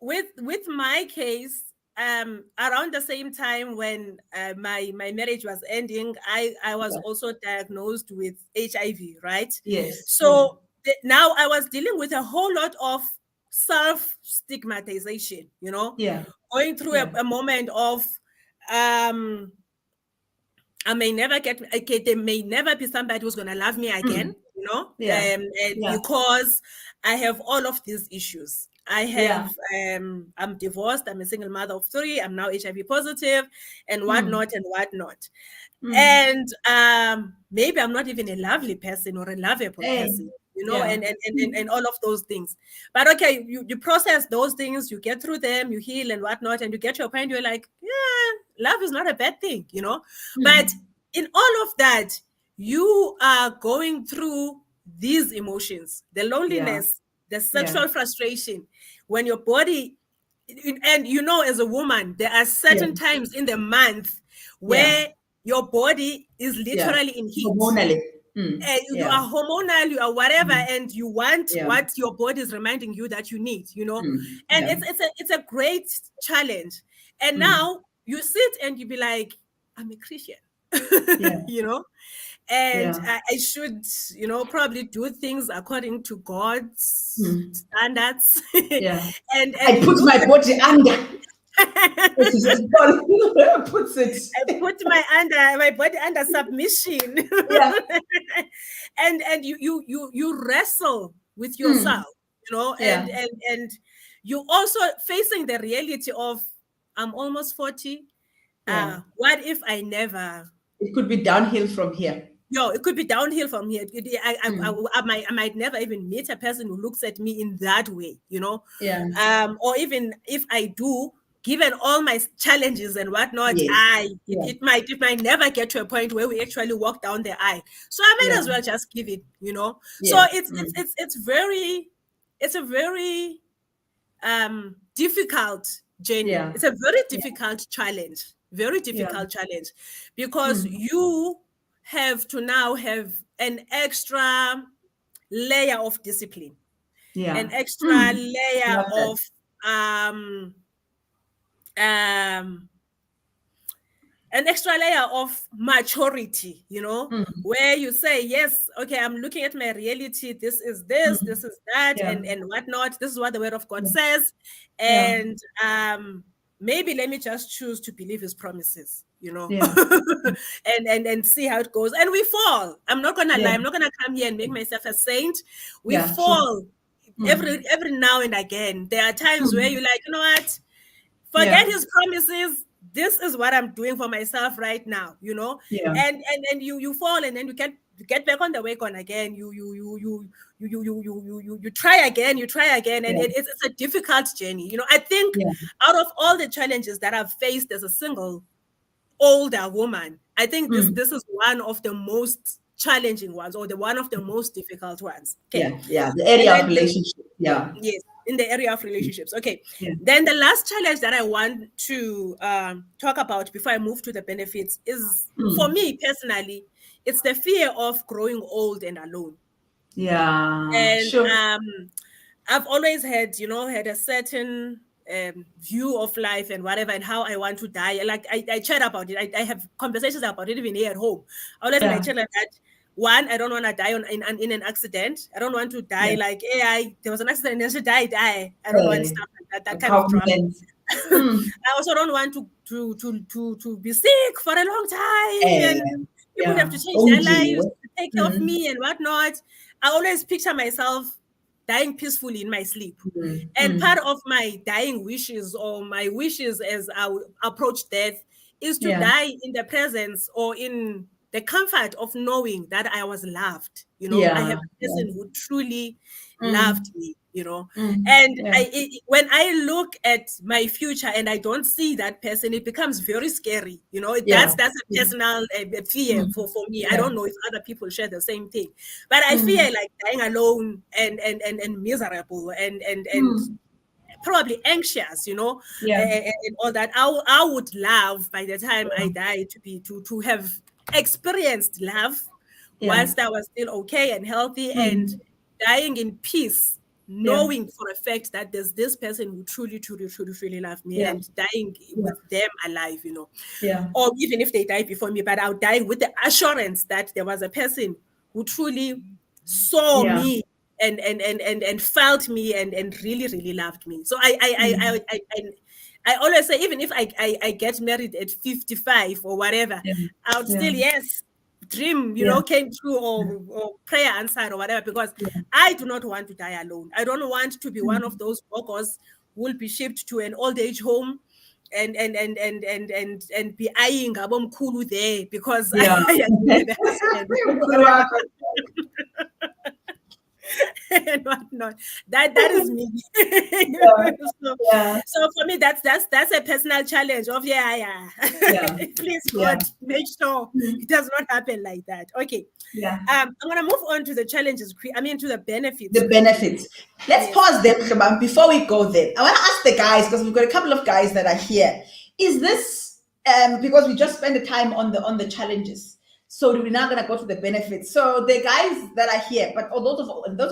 with my case, around the same time when my marriage was ending, I was Yeah. also diagnosed with HIV, right? Yes. Yeah. So now I was dealing with a whole lot of self stigmatization, Yeah. going through Yeah. a moment of um I may never there may never be somebody who's going to love me again, Mm. Yeah. and Yeah. because I have all of these issues. I Yeah. have, I'm divorced, I'm a single mother of three, I'm now HIV positive, and Mm. whatnot and whatnot. Mm. And maybe I'm not even a lovely person or a lovable Hey. person, Yeah. and all of those things. But okay, you process those things, you get through them, you heal and whatnot, and you get to a point where you're like, yeah, love is not a bad thing, But Mm. in all of that, you are going through these emotions, the Yeah. loneliness, the Yeah. sexual frustration, when your body, and as a woman, there are Yeah. certain times in the month Yeah. where your body is Yeah. literally in heat. Hormonally. Mm. You Yeah. are hormonal, you are whatever, Mm. and you want Yeah. what your body is reminding you that you need, Mm. and Yeah. it's a great challenge. And Mm. now you sit and you be like, I'm a Christian, Yeah. and Yeah. I should, probably do things according to God's Mm. standards, Yeah. and I you put look my at body under. This is what God puts it. I put my body under submission. Yeah. And you wrestle with Mm. yourself, Yeah. and you also facing the reality of, I'm almost 40. Yeah. What if I never, It could be downhill from here. it could be downhill from here. Mm. I might never even meet a person who looks at me in that way, Yeah. or even if I do, given all my challenges and whatnot, Yes. it might never get to a point where we actually walk down the aisle. So I might as well just give it, you know. So Yeah. it's a very difficult journey. Yeah. It's a very Yeah. difficult challenge, very Yeah. difficult challenge, because you have to now have an extra layer of discipline, Yeah. an extra layer Love that. of um um an extra layer of maturity, you know, where you say, yes, okay, I'm looking at my reality. This is this is that, Yeah. and whatnot. This is what the word of God says. Yeah. And maybe let me just choose to believe his promises, you know, Yeah. and see how it goes. And we fall. I'm not gonna lie, Yeah. I'm not gonna come here and make myself a saint. We Yeah. True. fall every now and again. There are times where you're like, you know what? Forget Yeah. his promises. This is what I'm doing for myself right now, you know. Yeah. And you fall, and then you get back on the wagon again. You try again, and Yeah. it's a difficult journey. You know, I think Yeah. out of all the challenges that I've faced as a single older woman, I think this is one of the most challenging ones, or the one of the most difficult ones. Okay. Yeah. Yeah. The And area of then relationship. Yeah. yes, in the area of relationships. Okay. Yeah. Then the last challenge that I want to talk about before I move to the benefits is, for me personally, it's the fear of growing old and alone. Yeah. And Sure. I've always had, you know, had a certain view of life and whatever, and how I want to die. Like I chat about it. I have conversations about it even here at home. I always my Yeah. children that, one, I don't want to die in an accident. I don't want to die Yeah. like, hey, there was an accident and then she die. I don't want Hey, stuff like that, that a kind of drama. compliment. Mm. I also don't want to be sick for a long time, Hey, and people have yeah. to change their lives OG. to take care of Mm. me and whatnot. I always picture myself dying peacefully in my sleep. Mm. And Mm. part of my dying wishes, or my wishes as I approach death, is to Yeah. die in the presence, or in the comfort of knowing that I was loved. You know, I have Yeah. a Yeah. person who truly Mm. loved me, you know. Mm. And Yeah. when I look at my future and I don't see that person, it becomes very scary. You know, Yeah. that's a Yeah. personal fear Mm. for me. I Yeah. don't know if other people share the same thing, but I fear Mm. like dying alone and miserable and Mm. probably anxious, you know, Yeah. and all that. I would love, by the time I die, to have experienced love Yeah. whilst I was still okay and healthy, and Mm. dying in peace, Yeah. knowing for a fact that there's this person who truly love me, Yeah. and dying Yeah. with them alive, you know. Yeah. Or even if they die before me, but I'll die with the assurance that there was a person who truly saw Yeah. me and felt me and really loved me. So I always say, even if I get married at 55 or whatever, Yeah. I would Yeah. still, yes, dream, you Yeah. know, came true, or prayer answered or whatever, because Yeah. I do not want to die alone. I don't want to be one of Mm. those workers who will be shipped to an old age home and be eyeing abomkhulu there because Yeah. I had the accident or Mkhulu whatever. wakho. And whatnot. That is me. Yeah. so, Yeah. so for me, that's a personal challenge of yeah. Yeah. Please Yeah. God, make sure Mm. it does not happen like that. Okay. Yeah. I'm gonna move on to the challenges. To the benefits The quickly. benefits. Let's Yes. pause there, Khaba. Before we go there, I want to ask the guys, because we've got a couple of guys that are here. Is this because we just spent the time on the challenges? So we're now gonna go to the benefits. So the guys that are here, but those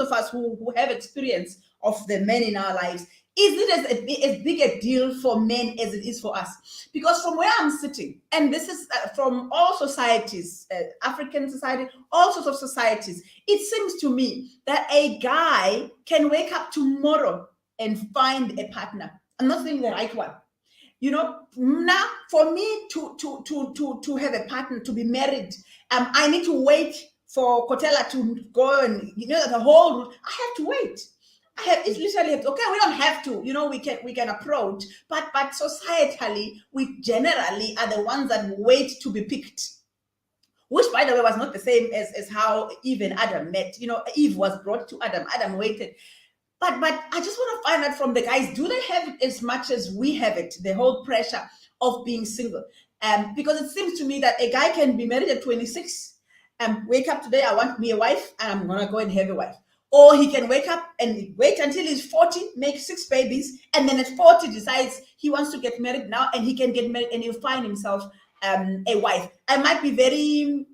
of us who have experience of the men in our lives, is it as big a deal for men as it is for us? Because from where I'm sitting, and this is from all societies, African society, all sorts of societies, it seems to me that a guy can wake up tomorrow and find a partner. I'm not saying the right one. You know, now for me to have a partner, to be married, I need to wait for Kotela to go, and you know, the whole, I have to wait. It's literally okay. We don't have to, you know, we can approach, but societally, we generally are the ones that wait to be picked. Which, by the way, was not the same as how Eve and Adam met. You know, Eve was brought to Adam. Adam waited. But I just want to find out from the guys, do they have it as much as we have it? The whole pressure of being single. Because it seems to me that a guy can be married at 26 and wake up today, I want me a wife, and I'm gonna go and have a wife. Or he can wake up and wait until he's 40, make 6 babies, and then at 40 decides he wants to get married now, and he can get married and he'll find himself a wife. I might be very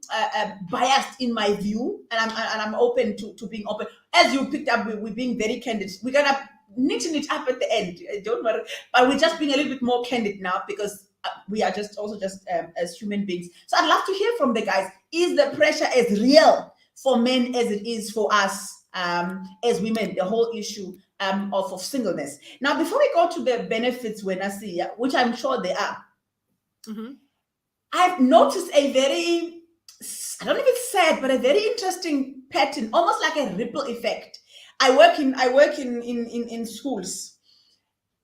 biased in my view, and I'm open to being open. As you picked up, we're being very candid. We're gonna knitting it up at the end. Don't worry, but we're just being a little bit more candid now because we are just also just as human beings. So I'd love to hear from the guys. Is the pressure as real for men as it is for us as women? The whole issue of singleness. Now, before we go to the benefits, when I see, which I'm sure they are, I've noticed a very, I don't know if it's sad, but a very interesting pattern, almost like a ripple effect. I work in schools.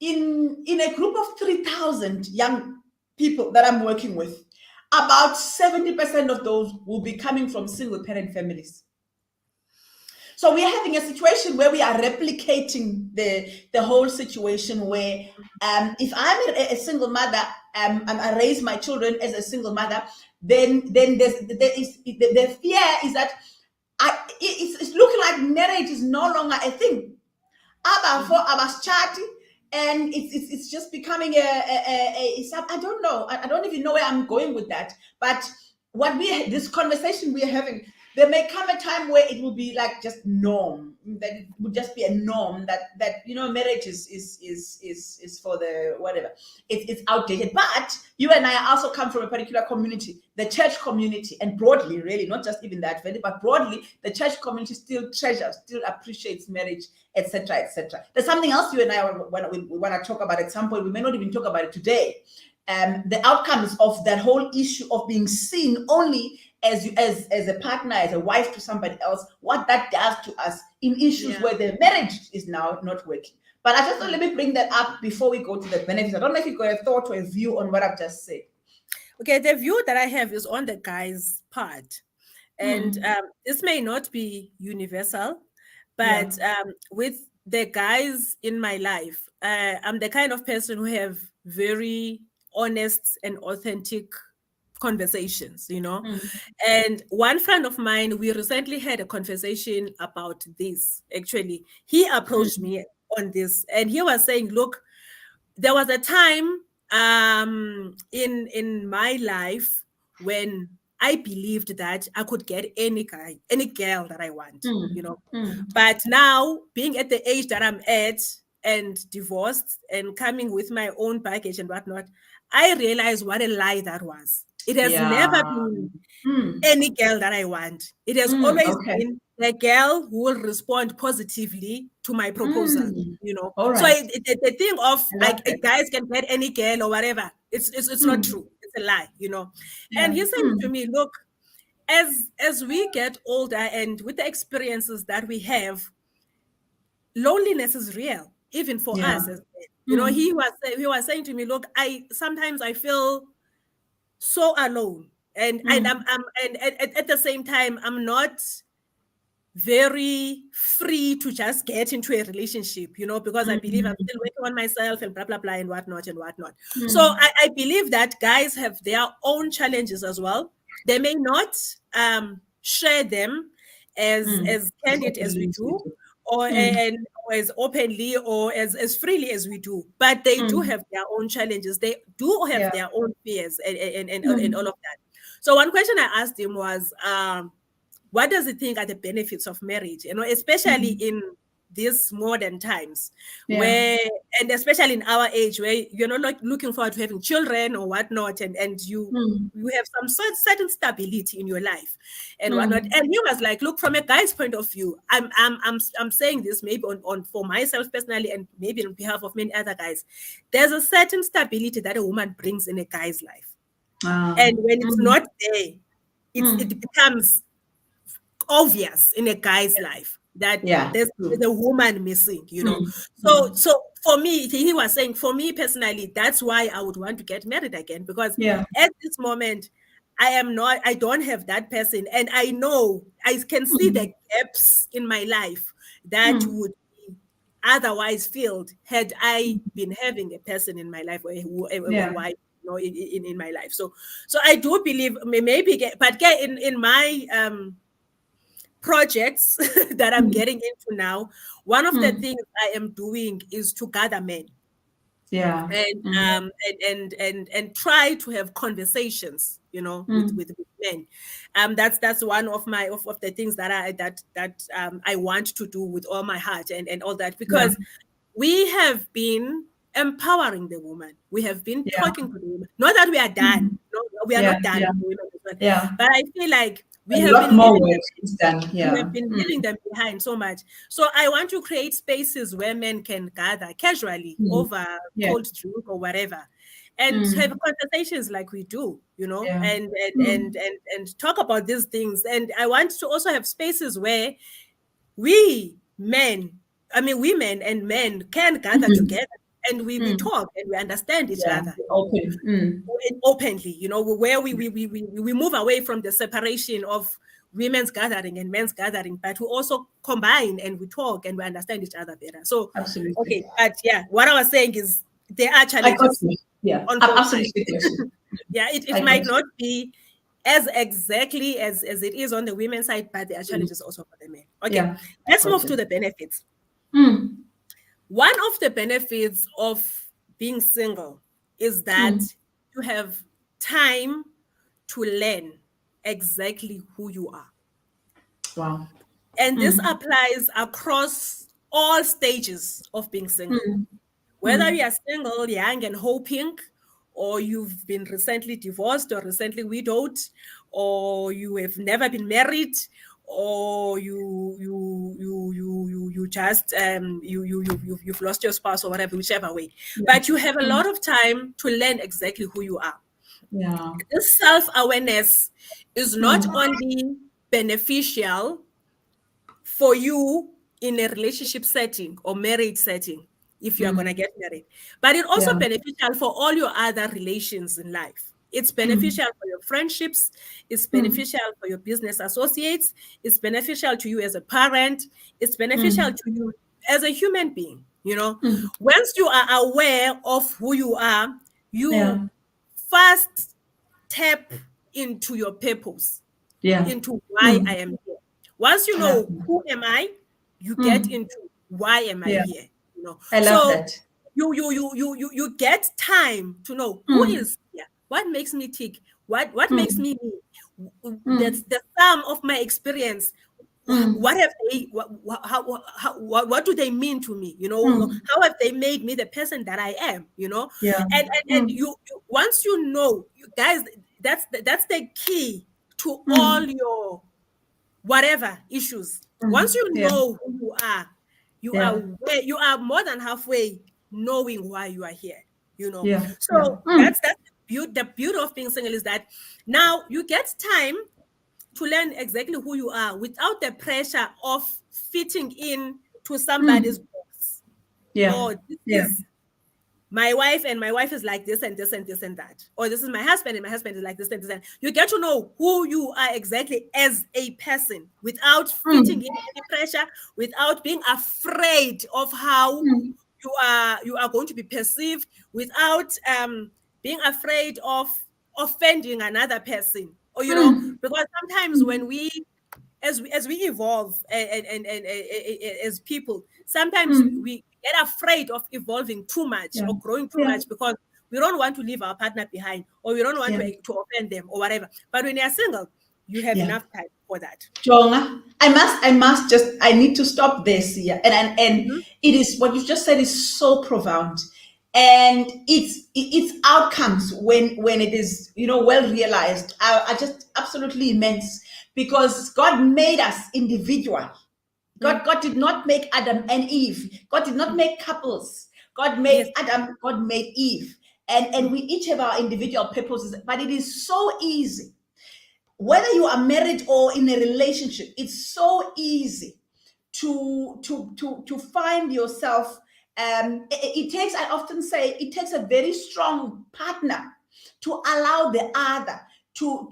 In a group of 3,000 young people that I'm working with, about 70% of those will be coming from single parent families. So we are having a situation where we are replicating the whole situation where if I'm a single mother and I raise my children as a single mother, then the fear is that it's looking like marriage is no longer a thing. And it's just becoming I don't know. I don't even know where I'm going with that. But this conversation we are having, there may come a time where it will be like just norm, that it would just be a norm that marriage is for the whatever, it's outdated. But you and I also come from a particular community, the church community, and broadly, really, not just even that, but broadly, the church community still treasures, still appreciates marriage, etc., etc. There's something else you and I want to talk about at some point. We may not even talk about it today. The outcomes of that whole issue of being seen only as a partner, as a wife to somebody else, what that does to us in issues where the marriage is now not working. But I just thought, let me bring that up before we go to the benefits. I don't know if you've got a thought or a view on what I've just said. Okay, the view that I have is on the guy's part. And this may not be universal, but with the guys in my life, I'm the kind of person who have very honest and authentic conversations, And one friend of mine, we recently had a conversation about this. Actually, he approached me on this, and he was saying, look, there was a time in my life when I believed that I could get any guy, any girl that I want, But now, being at the age that I'm at and divorced and coming with my own baggage and whatnot, I realized what a lie that was. It has never been any girl that I want. It has always been the girl who will respond positively to my proposal, All right. So the thing of like guys can get any girl or whatever, it's not true. It's a lie, And he said to me, look, as we get older and with the experiences that we have, loneliness is real, even for us. He was saying to me, look, sometimes I feel so alone, and I'm at the same time, I'm not very free to just get into a relationship, because I believe I'm still working on myself and blah blah blah and whatnot. So I believe that guys have their own challenges as well. They may not share them as candid as we do, or as openly or as freely as we do, but they do have their own challenges. They do have their own fears and all of that. So one question I asked him was, what does he think are the benefits of marriage? Especially in these modern times, where, and especially in our age, where you're not like looking forward to having children or whatnot, and you have some certain stability in your life and whatnot. And he was like, look, from a guy's point of view, I'm saying this maybe on for myself personally, and maybe on behalf of many other guys. There's a certain stability that a woman brings in a guy's life, and when it's not there, it becomes obvious in a guy's life that there's a woman missing, So for me, he was saying, for me personally, that's why I would want to get married again, because at this moment, I don't have that person, and I know I can see the gaps in my life that would be otherwise filled had I been having a person in my life, or a Yeah. wife, in my life. So I do believe maybe, but in my projects that I'm Mm. getting into now, one of the Mm. things I am doing is to gather men Yeah. and Mm. try to have conversations, Mm. with men. That's one of my of the things that I want to do with all my heart, and all that, Yeah. because we have been empowering the woman. We have been Yeah. talking to the woman. Not that we are done. Mm. No, we are Yeah. not done Yeah. with the women as well. Yeah. But I feel like A we have lot been more leaving work them. is done. We Yeah. have been Mm. leaving them behind so much. So I want to create spaces where men can gather casually Mm. over Yeah. cold drink or whatever, and have Mm. conversations like we do, Yeah. and Mm. talk about these things. And I want to also have spaces where we men, I mean women and men, can gather Mm. together, and we Mm. talk and we understand each Yeah. other Open. Mm. openly, where we move away from the separation of women's gathering and men's gathering, but we also combine and we talk and we understand each other better. So, Absolutely. okay, but yeah, what I was saying is there are I got challenges you. Yeah. on both sides. Absolutely got you. Yeah, it I got might you. not be as exactly as it is on the women's side, but there are Mm. challenges also for the men. Okay, Yeah. I let's got move to you. the benefits. Mm. One of the benefits of being single is that Mm. you have time to learn exactly who you are. Wow. And this Mm. applies across all stages of being single. Mm. Whether Mm. you are single, young, and hoping, or you've been recently divorced or recently widowed, or you have never been married, or you just you've lost your spouse or whatever, whichever way. Yeah. But you have a Mm. lot of time to learn exactly who you are. Yeah. This self-awareness is not Mm. only beneficial for you in a relationship setting or marriage setting, if you are going to Mm. get married, but it's also Yeah. beneficial for all your other relations in life. It's Mm. beneficial for your friendships, it's Mm. beneficial for your business associates, it's beneficial to you as a parent, it's beneficial Mm. to you as a human being. Mm. Once you are aware of who you are, Yeah. you first tap into your purpose, Yeah. into why I Mm. am here. Once you I love know that. who am I, you get Mm. into why am I Yeah. here. I love So that. you get time to know who Mm. is here, what makes me tick, what makes Mm. me me. That's Mm. the sum of my experience. Mm. What have they what do they mean to me? Mm. How have they made me the person that I am? Yeah. And Mm. you once you know, you guys, that's the key to all Mm. your whatever issues. Once Mm. you Yeah. know who you are, Yeah. you are more than halfway knowing why you are here. Yeah. Yeah. So Mm. the beauty of being single is that now you get time to learn exactly who you are without the pressure of fitting in to somebody's Mm. box. Yeah. Or this Yeah. is my wife, and my wife is like this and this and this and that. Or this is my husband, and my husband is like this and this. And you get to know who you are exactly as a person without fitting Mm. in any pressure, without being afraid of how Mm. you are going to be perceived, without being afraid of offending another person. Or Mm. because sometimes Mm. when we as we evolve, and as people, sometimes Mm. we get afraid of evolving too much Yeah. or growing too Yeah. much, because we don't want to leave our partner behind, or we don't want Yeah. to offend them or whatever. But when you're single, you have Yeah. enough time for that. Jonah, I need to stop this here. And Mhm. it is what you just said is so profound. And its outcomes when it is, well realized, are just absolutely immense, because God made us individual. Mm. God did not make Adam and Eve. God did not Mm. make couples. God Yes. made Adam, God made Eve. And Mm. we each have our individual purposes, but it is so easy, whether you are married or in a relationship, it's so easy to find yourself. It takes, I often say, it takes a very strong partner to allow the other to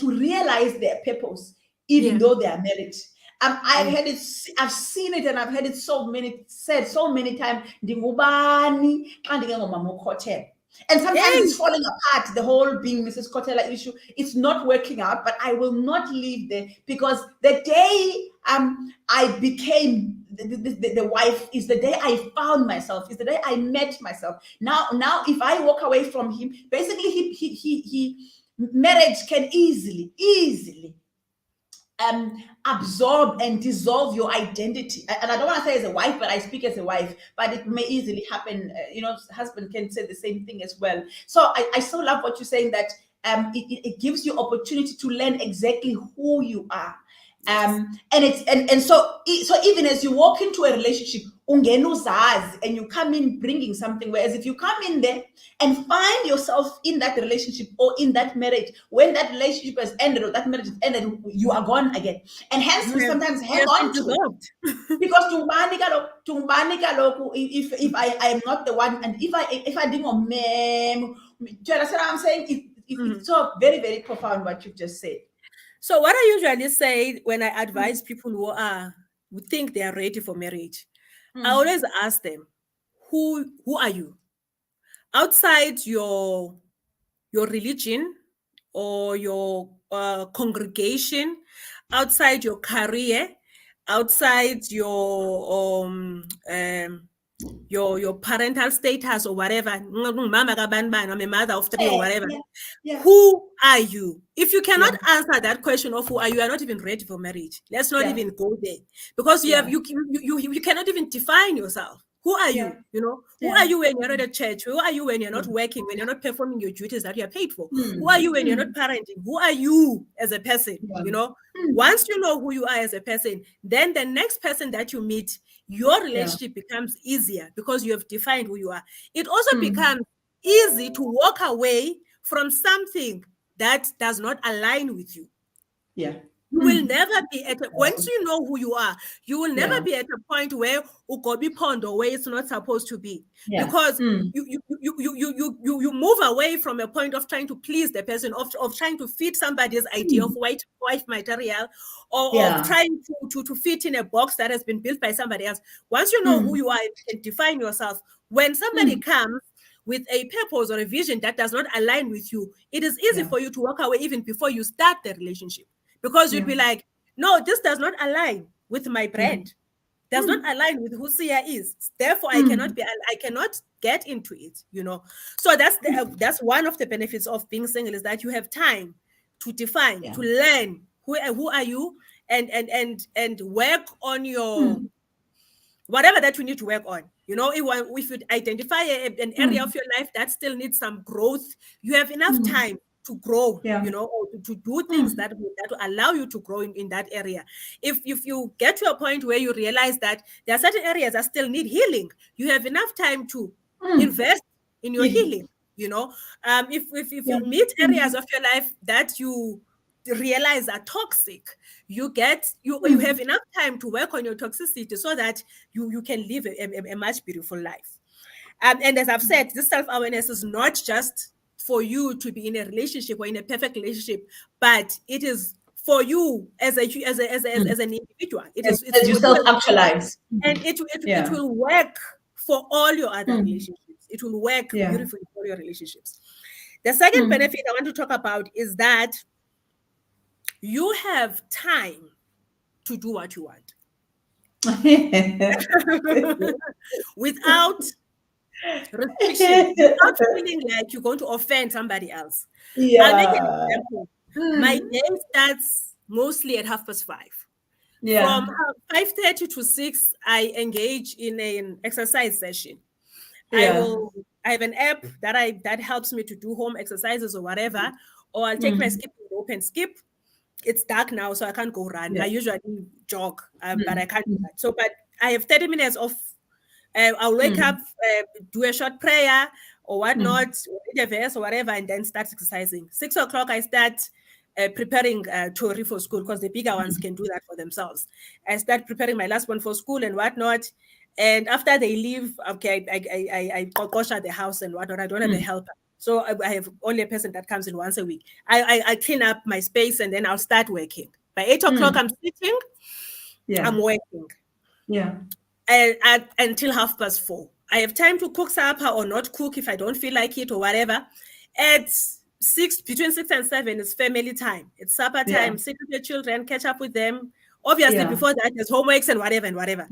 realize their purpose, even Yeah. though they are married. I've heard it, I've seen it, and I've heard it said so many times. Ndingubani xa ndingengomama uKhothele. And sometimes it's Hey, falling apart, the whole being Mrs. Kotela issue. It's not working out, but I will not leave there, because the day I became the wife is the day I found myself, is the day I met myself. Now if I walk away from him, basically he marriage can easily absorb and dissolve your identity. And I don't want to say as a wife, but I speak as a wife, but it may easily happen. Husband can say the same thing as well. So I so love what you're saying, that it gives you opportunity to learn exactly who you are. And it's and so even as you walk into a relationship, ungena uzazi, and you come in bringing something, whereas if you come in there and find yourself in that relationship or in that marriage, when that relationship has ended or that marriage has ended, you are gone again. And hence we sometimes hang on to it, because tungubani kaloku, if I am not the one, and if I didn't mem, do you understand what I'm saying? It's so very, very profound what you've just said. So what I usually say when I advise people who think they are ready for marriage, I always ask them, who are you? Outside your religion or your congregation, outside your career, outside your parental status or whatever, I'm a mother of three or whatever. Yeah. Who are you? If you cannot answer that question of who are you are not even ready for marriage. Let's not even go there, because you cannot even define yourself. Who are you? Who are you when you're at a church? Who are you when you're not working, when you're not performing your duties that you are paid for? Who are you when you're not parenting? Who are you as a person? Once you know who you are as a person, then the next person that you meet, your relationship becomes easier, because you have defined who you are. It also becomes easy to walk away from something that does not align with you. You will never be once you know who you are, you will never be at a point where ugobi pondo, where it's not supposed to be. Because you move away from a point of trying to please the person, of trying to fit somebody's idea of wife material, or of trying to fit in a box that has been built by somebody else. Once you know who you are and define yourself, when somebody comes with a purpose or a vision that does not align with you, it is easy for you to walk away even before you start the relationship. Because you'd be like, no, this does not align with my brand. Does not align with who Sia is. Therefore, I cannot get into it, So that's one of the benefits of being single, is that you have time to define, to learn who are you, and work on your whatever that you need to work on. If you identify an area of your life that still needs some growth, you have enough time to grow, or to do things that will allow you to grow in that area. If you get to a point where you realize that there are certain areas that still need healing, you have enough time to invest in your healing. If you meet areas of your life that you realize are toxic, you have enough time to work on your toxicity, so that you can live a much beautiful life. And as I've said, this self-awareness is not just for you to be in a relationship or in a perfect relationship, but it is for you as an individual. It's you self-actualize, and it will work for all your other relationships. It will work beautifully for your relationships. The second benefit I want to talk about is that you have time to do what you want without restriction, without feeling like you're going to offend somebody else. I'll make an example. My day starts mostly at 5:30. From 5:30 to 6, I engage in an exercise session. I have an app that helps me to do home exercises or whatever, or I'll take my skipping rope and skip. It's dark now, so I can't go run. I usually jog, but I can't do that. So, but I have 30 minutes of, I'll wake up, do a short prayer or whatnot, read a verse or whatever, and then start exercising. 6 o'clock, I start preparing Tori for school, because the bigger ones can do that for themselves. I start preparing my last one for school and whatnot. And after they leave, okay, I gosh at the house and whatnot. I don't have a helper. So I have only a person that comes in once a week. I clean up my space, and then I'll start working. By 8 o'clock, I'm sitting. Yeah. I'm working Yeah. until 4:30. I have time to cook supper or not cook if I don't feel like it or whatever. At between 6 and 7 is family time. It's supper Yeah. time. Sit with your children, catch up with them. Obviously, Yeah. before that, there's homeworks and whatever and whatever.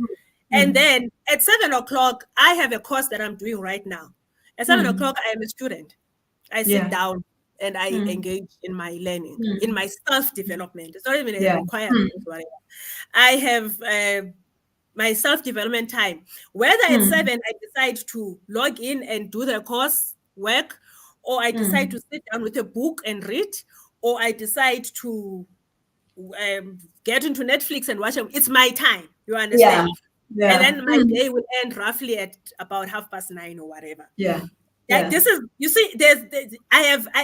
And Mm. then at 7 o'clock, I have a course that I'm doing right now. At 7 o'clock, I am a student. I sit Yeah. down and I Mm. engage in my learning, in Mm. my self-development. It's not even a Yeah. requirement or whatever. I have my self-development time. Whether at Mm. 7 I decide to log in and do the course work, or I decide Mm. to sit down with a book and read, or I decide to get into Netflix and watch them, it's my time. You Yeah. understand? And Yeah. then my Mm. day will end roughly at about 9:30 or whatever. Yeah. Like, Yeah. this is, you see,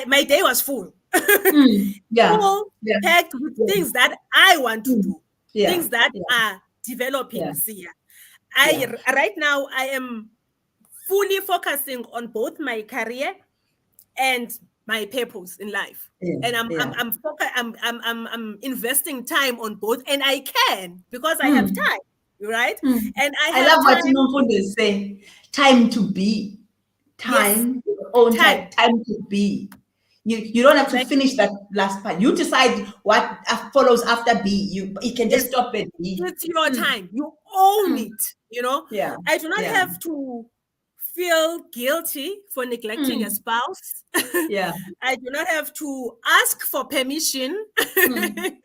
my day was full. Mm. Yeah. Full, Yeah. packed with Yeah. things that I want to Mm. do, Yeah. things that Yeah. are developing Yeah. Sia. Yeah. Right now I am fully focusing on both my career and my purpose in life. Yeah. And Yeah. I'm investing time on both, and I can because I have Mm. time, right? Mm. And I I have love what time, Nomfundo is saying. Time to be. yes, Time, your own time, time. Time to be. You don't have to exactly. finish that last part. You decide what follows after B. You can just Yes, stop at B. it's your Mm. time. You own Mm. it, you know. Yeah. I do not Yeah. have to feel guilty for neglecting a Mm. spouse. Yeah. I do not have to ask for permission Mm.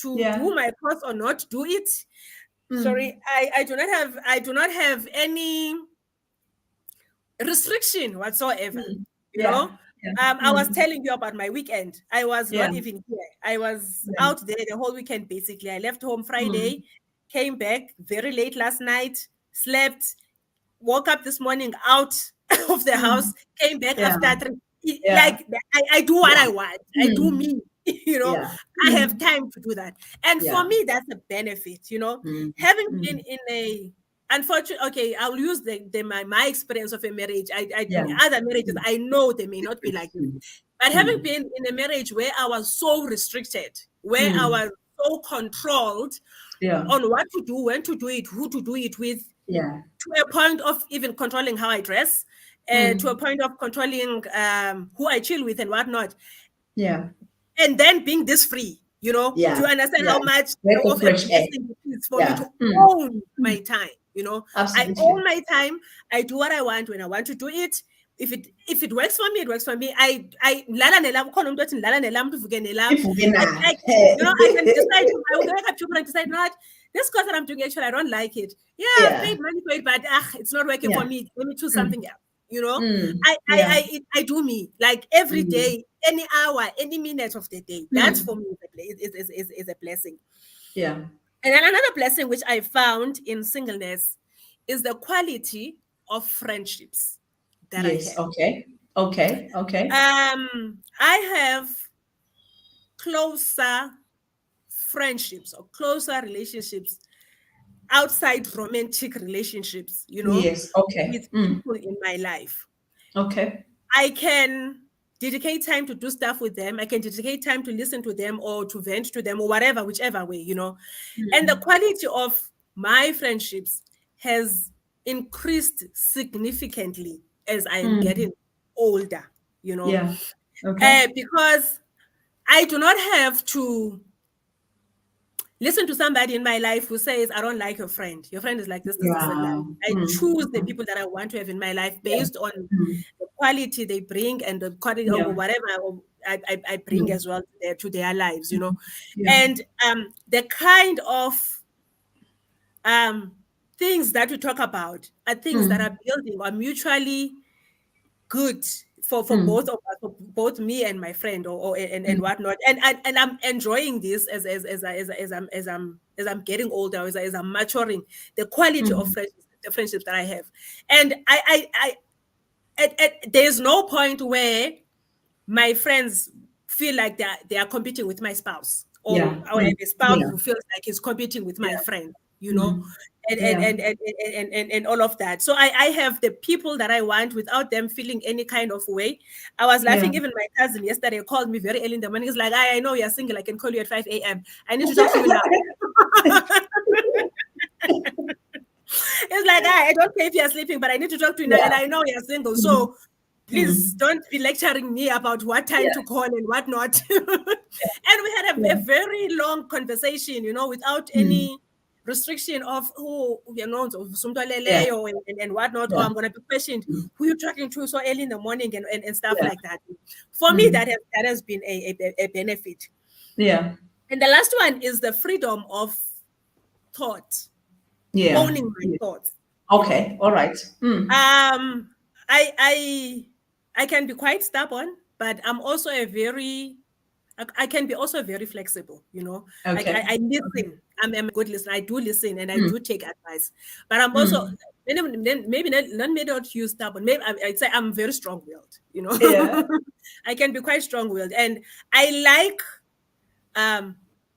to Yeah. do my course or not do it. Mm. Sorry, I do not have any restriction whatsoever. Mm. You Yeah. know, Yeah. I was Mm. telling you about my weekend. I was Yeah. not even here. I was Yeah. out there the whole weekend, basically. I left home Mm. Friday, came back very late last night, slept, woke up this morning out of the Mm. house, came back Yeah. after 3. Yeah. Like, I do what Yeah. I want. I do Mm. me. You know, Yeah. I have Mm. time to do that. And for Yeah. me, that's a benefit, you know. Mm. Having been Mm. in a unfortunately, okay, I'll use my experience of a marriage. Yeah. Other marriages, Mm. I know they may not be like this. Mm. But having Mm. been in a marriage where I was so restricted, where I Mm. was so controlled Yeah. on what to do, when to do it, who to do it with, Yeah. to a point of even controlling how I dress, to a Mm. point of controlling who I chill with and whatnot, Yeah. and then being this free, you know, Yeah. to understand Yeah. how much Breath of of a fresh air. blessing it is for me Yeah. to Mm. own my Mm. time. You know, I Absolutely. own my time. I do what I want when I want to do it. If it works for me, it works for me. I lala nelam khona umuntu othi lala nelam uvuke nelam. Ivuke nayo. You know, I can decide to I will wake up tomorrow and decide not this course that I'm doing, actually I don't like it. Yeah, I've Yeah. paid money for it, but it's not working Yeah. for me. Let me choose Mm. something else. You know, Mm. Yeah. I do me, like, every Mm. day, any hour, any minute of the day. That's Mm. for me is a blessing. Yeah. And then another blessing which I found in singleness is the quality of friendships that I Yes. have. Okay. Okay. Okay. I have closer friendships or closer relationships outside romantic relationships, you know, Yes. Okay. with Mm. people in my life. Okay. I can dedicate time to do stuff with them. I can dedicate time to listen to them or to vent to them or whatever, whichever way, you know. And the Mm. quality of my friendships has increased significantly as I am Mm. getting older, you know, Yeah. Okay. because I do not have to listen to somebody in my life who says, I don't like your friend. Your friend is like this and that. Yeah. I Mm. choose the Mm. people that I want to have in my life Yeah. based on Mm. the quality they bring and the quality Yeah. or whatever I bring Mm. as well to their lives, you know. Yeah. And the kind of things that we talk about are things that Mm. are building or mutually good for Mm. both of us, for both me and my friend, or and Mm. whatnot. And I'm enjoying this as I'm getting older, as I'm maturing, the quality of Mm. friendships, the friendships that I have. And there's no point where my friends feel like they are competing with my spouse, or Yeah. I have Mm. a spouse Yeah. who feels like he's competing with my Yeah. friend, you know, Mm. and Yeah. and all of that. So I have the people that I want without them feeling any kind of way. I was Yeah. laughing. Even my cousin yesterday called me very early in the morning. He's like, I know you're single. I can call you at 5 a.m. I need to talk to you now. It's like, I don't care if you're sleeping, but I need to talk to you now, Yeah. and I know you're single. Mm. So please don't be lecturing me about what time Yeah. to call and what not. And we had a Yeah. very long conversation, without Mm. any restriction of who, Yeah. and whatnot, or Yeah. I'm going to be questioned, Mm. who you talking to so early in the morning and stuff Yeah. like that. For me, Mm. that has been a benefit. Yeah. And the last one is the freedom of thought, Yeah. owning my Yeah. thoughts, Okay. All right. Mm. Um, I can be quite stubborn, but I'm also I can be also very flexible, Like Okay. I Okay. listen. I'm a good listener. I do listen and I Mm. do take advice. But I'm also Mm. maybe not use stubborn. Maybe I'd say I'm very strong-willed, Yeah. I can be quite strong-willed. And I like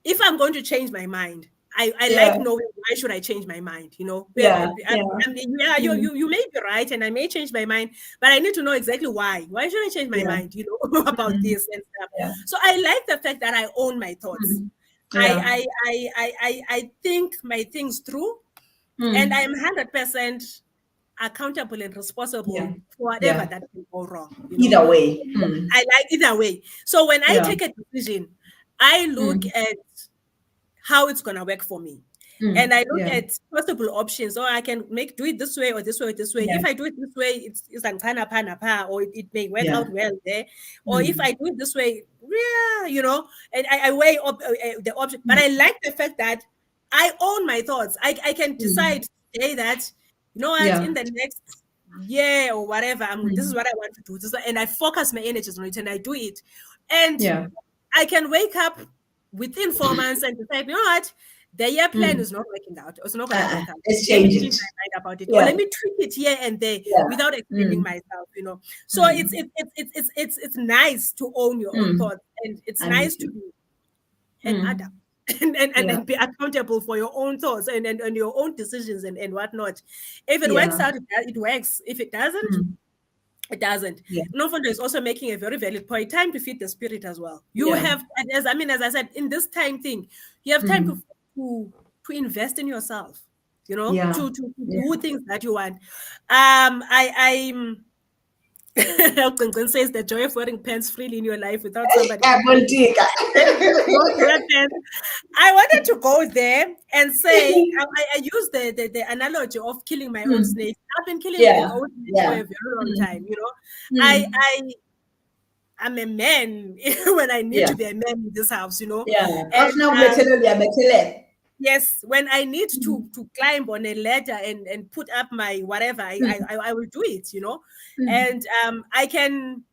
if I'm going to change my mind, I Yeah. like knowing why should I change my mind, Yeah. Yeah. Yeah, Mm. you may be right and I may change my mind, but I need to know exactly why should I change my Yeah. mind, about Mm. this and stuff. Yeah. So I like the fact that I own my thoughts. Mm. Yeah. I think my things through, and Mm. I'm 100% accountable and Yeah. responsible for whatever Yeah. that can go wrong, Either way. Mm. I like either way. So when I Yeah. take a decision, I look Mm. at how it's gonna work for me. And Mm. I look Yeah. at possible options. Or I can do it this way or this way or this way. Yeah. If I do it this way, it's pa, or it may work Yeah. out well there. Or if Mm. I do it this way, yeah, and I weigh up the option. But Mm. I like the fact that I own my thoughts. I can Mm. decide today that, what, Yeah. in the next year or whatever, this is Mm. what I want to do. And I focus my energies on it and I do it. And Yeah. I can wake up within 4 months and decide, you know what, the year plan Mm. is not working out. It's not going to work out. Let's Let me change change it. my mind about it, or Yeah. let me tweak it here and there Yeah. without explaining Mm. myself. So Mm. it's nice to own your own Mm. thoughts, and it's I'm with nice to you. be an adult. Mm. Yeah. And be accountable for your own thoughts and your own decisions and whatnot. If it works Yeah. out, it works. If it doesn't, Mm. it doesn't. Yeah. Nofondo is also making a very valid point. Time to feed the spirit as well. You Yeah. have, as I said, in this time thing, you have time Mm. to invest in yourself. Yeah. To Yeah. do things that you want. I'm. Elton says the joy of wearing pants freely in your life without somebody. Kapolitika. Then just go to wear pants. I wanted to go there and say, I use the analogy of killing my own Mm. snake. I've been killing my Yeah. own snake for Yeah. a very long Mm. time. I Mm. I'm a man when I need Yeah. to be a man in this house. Yeah. And After we yes, when I need Mm. to climb on a ladder and put up my whatever, Mm. I will do it. Mm. And I can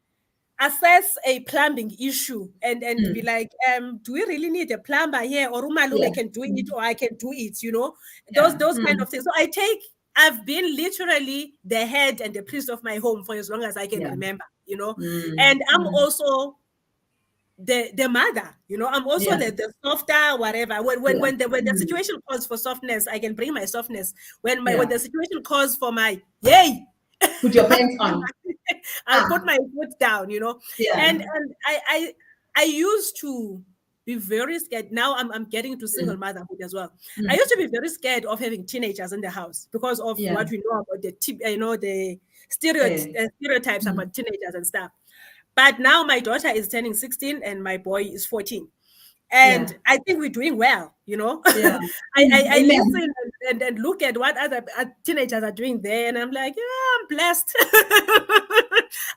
assess a plumbing issue and be Mm. like, do we really need a plumber here, or Yeah. Umalume can do it, Mm. or I can do it, Yeah. those kind Mm. of things. So I've been literally the head and the priest of my home for as long as I can Yeah. remember, Mm. and I'm Mm. also the mother, I'm also Yeah. the softer whatever. Yeah. When the Mm. situation calls for softness, I can bring my softness. When Yeah. the situation calls for my yay, Put your pants on. I'll put my foot down, Yeah. and I used to be very scared. Now I'm getting into single Mm. motherhood as well. I Mm. used to be very scared of having teenagers in the house because of Yeah. what we know about the Hey. stereotypes Mm. about teenagers and stuff. But now my daughter is turning 16 and my boy is 14. Yeah. And I think we're doing well, Yeah. I Amen. listen and look at what other teenagers are doing there, and I'm like, yeah, I'm blessed.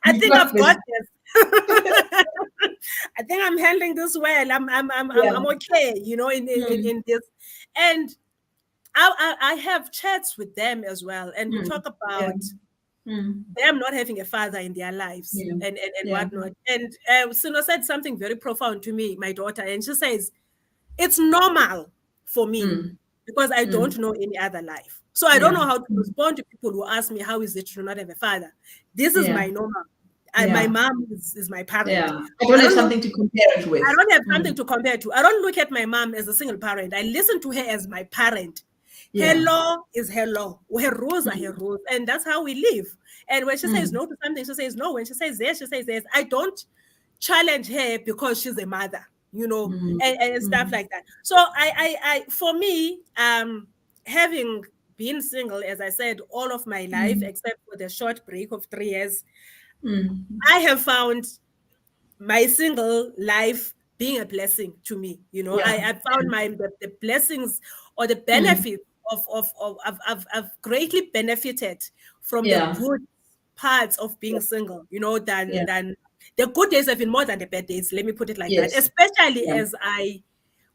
I You think got I've this. got this. I think I'm handling this well. Yeah. I'm okay, Mm. in this. And I have chats with them as well, and we Mm. talk Yeah. about Mm. them not having a father in their lives Yeah. and Yeah. whatnot. And Suno said something very profound to me, my daughter, and she says, it's normal for me Mm. because I Mm. don't know any other life. So I don't Yeah. know how to Mm. respond to people who ask me, how is it to not have a father? This is Yeah. my normal. My Yeah. mom is my parent. Yeah. I don't I have don't look something to compare it with. I don't have something Mm. to compare to. I don't look at my mom as a single parent. I listen to her as my parent. Her Yeah. law is her law. Her rules are her Mm. rules. And that's how we live. And when she says Mm. no to something, she says no. When she says yes, she says yes. I don't challenge her because she's a mother. and stuff like that. So for me, having been single, as I said, all of my life, except for the short break of 3 years, I have found my single life being a blessing to me. Yeah. I found the blessings or the benefits I've greatly benefited from the Yeah. good parts of being single, Yeah. than the good days have been more than the bad days. Let me put it like that. Yes. Especially Yeah. as I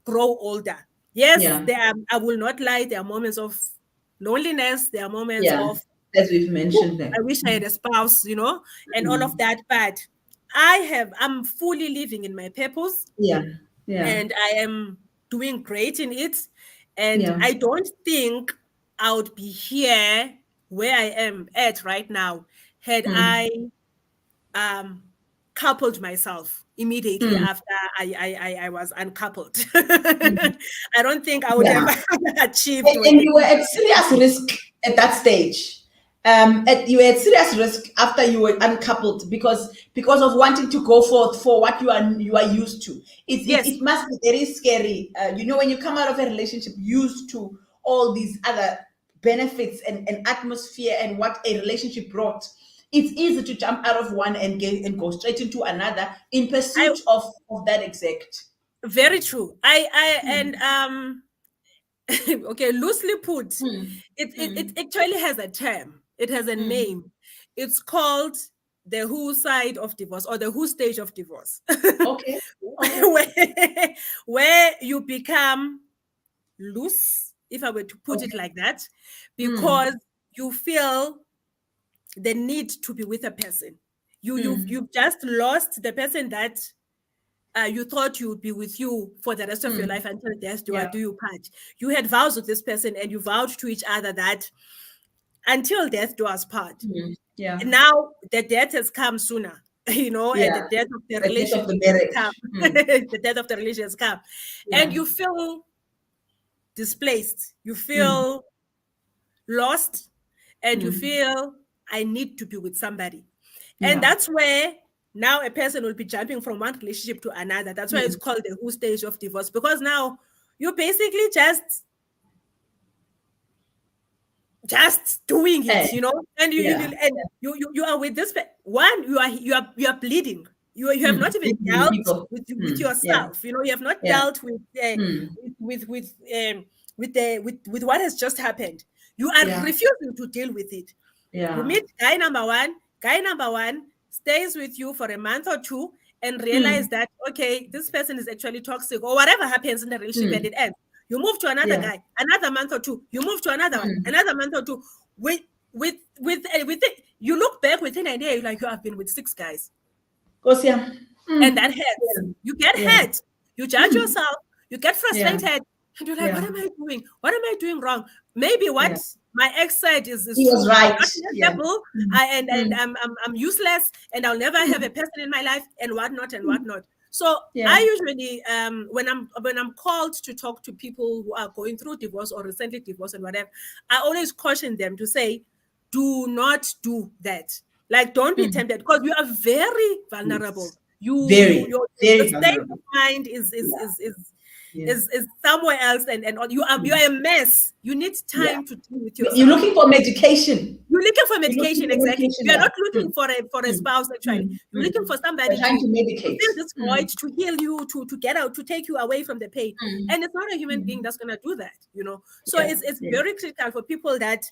grow older. Yes, Yeah. I will not lie, there are moments of loneliness, there are moments Yeah. of, As we've "Ooh, mentioned I them. wish I had a spouse," and all of that. But I'm fully living in my purpose, Yeah. Yeah. and I am doing great in it. And Yeah. I don't think I would be here where I am at right now had Mm. I um coupled myself immediately Mm. after I was uncoupled. Mm. I don't think I would have Yeah. achieved what And the you were at serious risk at that stage. You were at serious risk after you were uncoupled because of wanting to go for what you are used to. Yes, It must be very scary. When you come out of a relationship used to all these other benefits and atmosphere and what a relationship brought, it's easy to jump out of one and go straight into another in I pursuit of that exact. very true. I and Mm, okay, loosely put, mm, it mm. actually has a term. It has a Mm. name. It's called the who side of divorce, or the who stage of divorce. Okay. Okay. where you become loose, if I were to put it Okay. like that, Mm, because you feel the need to be with a person. mm, You've just lost the person that you thought you would be with you for the rest of your mm. life until death Yeah. do you part. You had vows with this person, and you vowed to each other that until death do us part. Mm. Yeah. And now the death has come sooner, and the Yeah. death of the The death of the relationship has come. marriage. Mm. The death of the relationship has come. And Yeah. you feel displaced. You Mm. feel lost, and you Mm. feel, I need to be with somebody. And Yeah. that's where now a person will be jumping from one relationship to another. That's why it's Mm. called the who stage of divorce, because now you're basically just doing Hey. it, and Yeah. you are with this one. You are bleeding. You have Mm. not even Deeply with dealt people. with Mm. Yeah. yourself. You have not Yeah. dealt Mm. with what has just happened. You are Yeah. refusing to deal with it. You Yeah. meet guy number one. Guy number one stays with you for a month or two and realize Mm. that, okay, this person is actually toxic, or whatever happens in the relationship, and Mm. it ends. You move to another Yeah. guy, another month or two. You move to another one, Mm. another month or two. With it, you look back within a day, like, you have been with 6 guys, Goes, yeah. and Mm. that hurts. Yeah. You get Yeah. hurt. You judge Mm. yourself. You get Yeah. frustrated, and you're like, "What Yeah. am I doing? What am I doing wrong? Maybe Yeah. what my ex said is He was true. I'm right. not Yeah. lovable, Mm. and Mm. I'm useless, and I'll never have Mm. a person in my life, and whatnot and Mm. whatnot." So Yeah. I usually, when I'm called to talk to people who are going through divorce or recently divorced and whatever, I always caution them to say, do not do that. Like, don't be Mm. tempted, because you are very vulnerable. Yes. You Very, your very state of vulnerable. mind is is Yeah. is is Yeah. is, is somewhere else, and you Mm. are a mess. You need Yeah. time to deal with You're yourself. looking for medication. You're looking for You're looking medication, for exactly. medication. You are Yeah. not looking Mm. for a Mm. spouse, actually. Mm. You're looking Mm. for We're somebody trying to to medicate. fill this Mm. void, to heal you, to get out, to take you away from the pain. Mm. And it's not a human being Mm. that's gonna do that. So Yeah. it's Yeah. very critical for people that,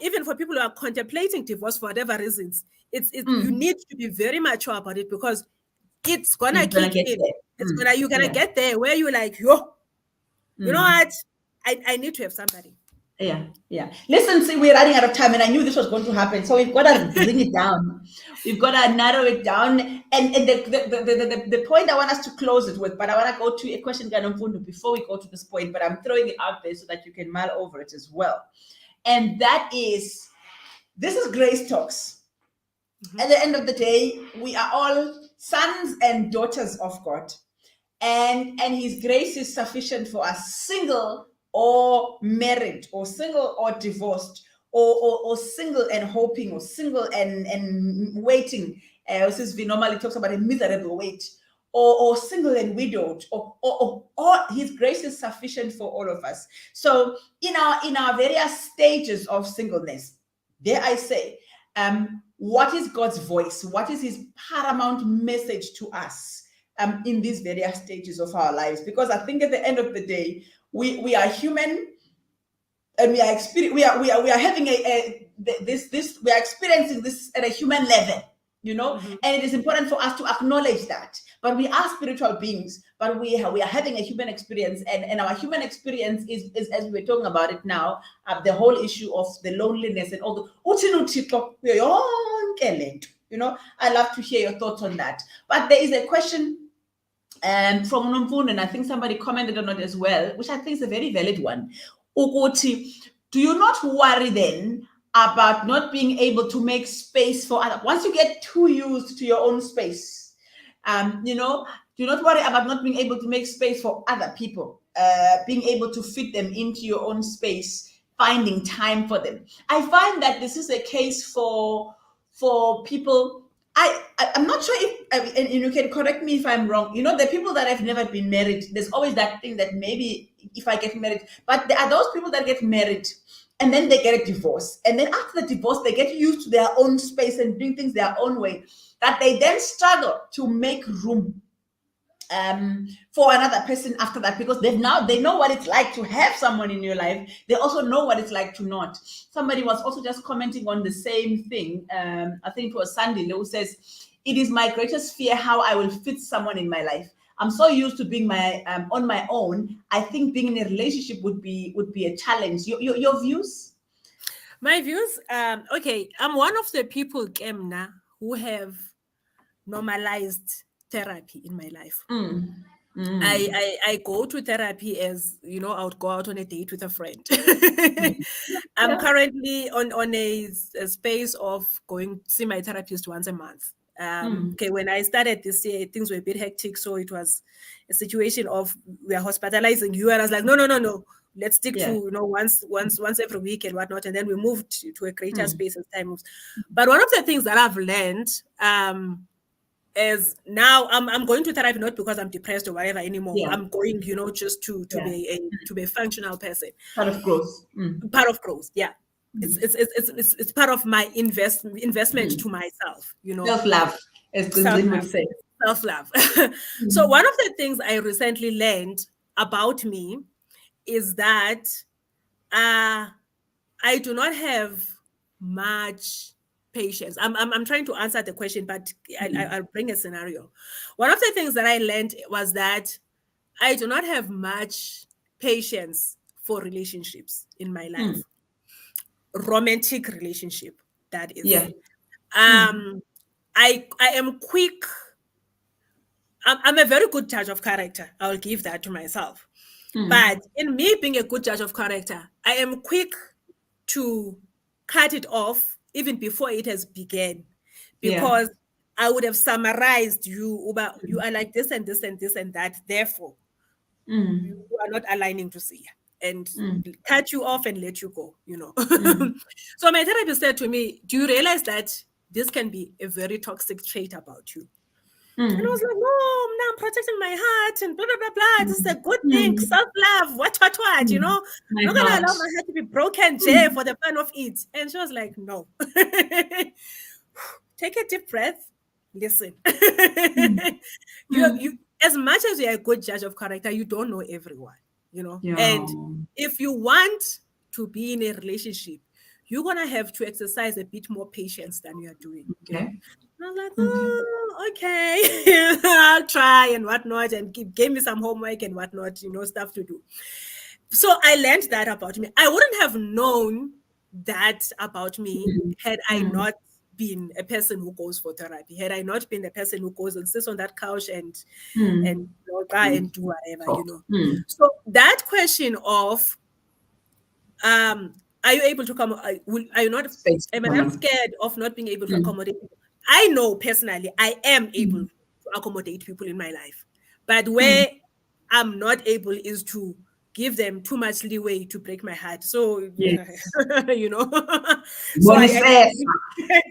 even for people who are contemplating divorce for whatever reasons, you Mm. need to be very mature about it, because it's gonna It's gonna kick get in. there. Mm. You're gonna Yeah. get there where you're like, yo, you know Mm. what? I need to have somebody. Yeah, yeah. Listen, see, we're running out of time, and I knew this was going to happen, so we've got to bring it down. We've got to narrow it down. And the point I want us to close it with, but I want to go to a question, Ganomfundo, before we go to this point, but I'm throwing it out there so that you can mull over it as well. And that is, this is Grace Talks. At the end of the day, we are all sons and daughters of God, and his grace is sufficient for us, single or married, or single or divorced, or single and hoping, or single and waiting. This we normally talks about a miserable wait, or single and widowed, or His grace is sufficient for all of us. So in our various stages of singleness, dare I say, what is God's voice? What is His paramount message to us in these various stages of our lives? Because I think at the end of the day, we are human, and we are having we are experiencing this at a human level, Mm-hmm. and it is important for us to acknowledge that. But we are spiritual beings, but we are having a human experience, and our human experience is, as we're talking about it now, the whole issue of the loneliness and all the I love to hear your thoughts on that. But there is a question from Nomfun, and I think somebody commented on it as well, which I think is a very valid one. Ukuthi, do you not worry then about not being able to make space for other? Once you get too used to your own space, do not worry about not being able to make space for other people, being able to fit them into your own space, finding time for them. I find that this is a case for people. I'm not sure if, and you can correct me if I'm wrong. The people that have never been married, there's always that thing that maybe if I get married, but there are those people that get married and then they get a divorce. And then after the divorce, they get used to their own space and doing things their own way, that they then struggle to make room for another person after that, because they know what it's like to have someone in your life. They also know what it's like to not. Somebody was also just commenting on the same thing. I think it was Sandy who says, it is my greatest fear how I will fit someone in my life. I'm so used to being on my own. I think being in a relationship would be a challenge. Your views? My views, okay, I'm one of the people, Kemna, who have normalized therapy in my life. I go to therapy as, I would go out on a date with a friend. I'm currently on a space of going to see my therapist once a month. Okay, when I started this year, things were a bit hectic, so it was a situation of we are hospitalizing you, and I was like, no, let's stick to once every week and whatnot, and then we moved to a greater space as time moves. But one of the things that I've learned is now I'm going to therapy not because I'm depressed or whatever anymore. Yeah. I'm going, just to be a functional person. Part of growth. Part of growth, yeah. It's part of my investment to myself, Self-love, as Zenani would say. Self-love. So one of the things I recently learned about me is that I do not have much patience. I'm trying to answer the question, but I'll bring a scenario. One of the things that I learned was that I do not have much patience for relationships in my life. Romantic relationship, that is. Yeah. I am quick. I'm a very good judge of character. I'll give that to myself. But in me being a good judge of character, I am quick to cut it off even before it has begun, because I would have summarized you about you are like this and this and this and that. Therefore, you are not aligning to see, and cut you off and let you go. So my therapist said to me, "Do you realize that this can be a very toxic trait about you?" And I was like, no, I'm protecting my heart and blah, blah, blah, blah. This is a good thing. Self-love, what, I'm not going to allow my heart to be broken, Jay, for the fun of it. And she was like, no. Take a deep breath. Listen. You, as much as you're a good judge of character, you don't know everyone, Yeah. And if you want to be in a relationship, you're going to have to exercise a bit more patience than you are doing. Okay. And I was like, oh, okay, I'll try and whatnot, and gave me some homework and whatnot, stuff to do. So I learned that about me. I wouldn't have known that about me had I not been a person who goes for therapy, had I not been a person who goes and sits on that couch and try and do whatever, So that question of, are you able to come? Are you not? Am I not scared of not being able to accommodate people? I know personally I am able to accommodate people in my life, but where I'm not able is to give them too much leeway to break my heart. So, so I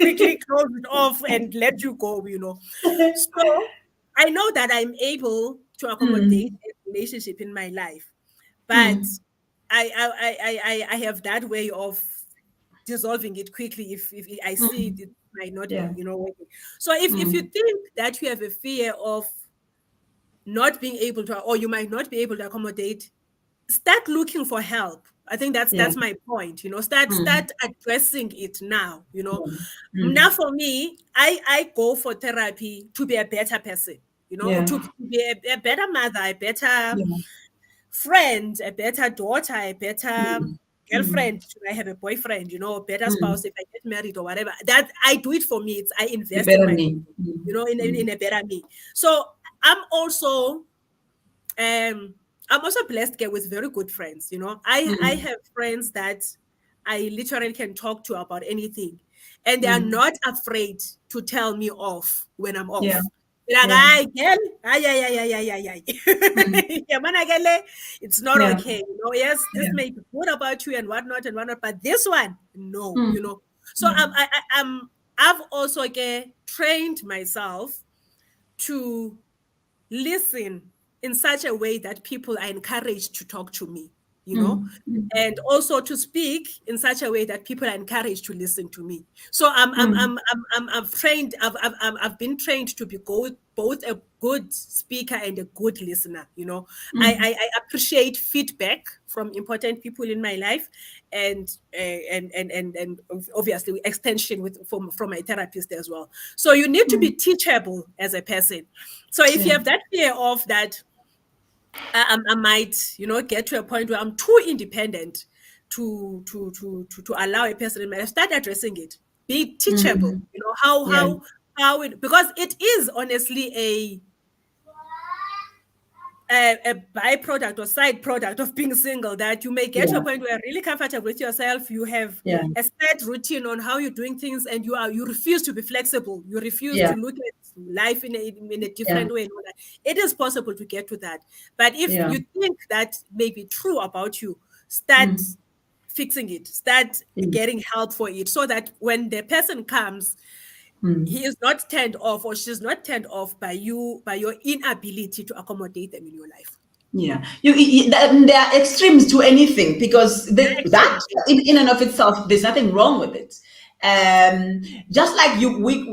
quickly close it off and let you go, So I know that I'm able to accommodate Mm, a relationship in my life, but mm, I have that way of dissolving it quickly if I see mm, it might not be, yeah. working. So if you Mm, think that you have a fear of not being able to, or you might not be able to accommodate, start looking for help. I think that's yeah. that's my point. Start Mm, start addressing it now. mm, Now mm, for me, I go for therapy to be a better person. yeah. To be a better mother, a better Yeah. friend, a better daughter, a better Mm, mm, girlfriend. Should I have a boyfriend? A better mm. spouse if I get married or whatever. That I do it for me. I A invest in better my, me. Mm, in mm, a better me. So I'm also um I'm also blessed get with very good friends. I mm, have friends that I literally can talk to about anything, and they are mm. not afraid to tell me off when I'm Yeah. off. They're like, Yeah. "Ay, girl, ay, ay, ay, ay, ay, ay, Mm, ay." Yeah, man, it's not yeah. okay. Yes, this Yeah. may be good about you and whatnot, but this one, no. Mm, So yeah. I've also trained myself to listen in such a way that people are encouraged to talk to me, you know, Mm, mm, and also to speak in such a way that people are encouraged to listen to me. So mm, I'm trained. I've been trained to be both a good speaker and a good listener. I appreciate feedback from important people in my life, and and obviously extension from my therapist as well. So you need to be mm. teachable as a person. So if you Yeah. have that fear of that, I might, get to a point where I'm too independent to allow a person in my life. Start addressing it. Be teachable. Mm, How yeah. it, because it is honestly a byproduct or side product of being single, that you may get to a Yeah. point where you're really comfortable with yourself. You have Yeah. a set routine on how you're doing things, and you refuse to be flexible. You refuse Yeah. to look at life in a Yeah. different way and all that. It is possible to get to that. But if Yeah. you think that may be true about you, start Mm, fixing it. Start mm, getting help for it, so that when the person comes, mm. he is not turned off, or she's not turned off by your inability to accommodate them in your life. Yeah, there are extremes to anything because They're that extremes. in and of itself, there's nothing wrong with it. Just like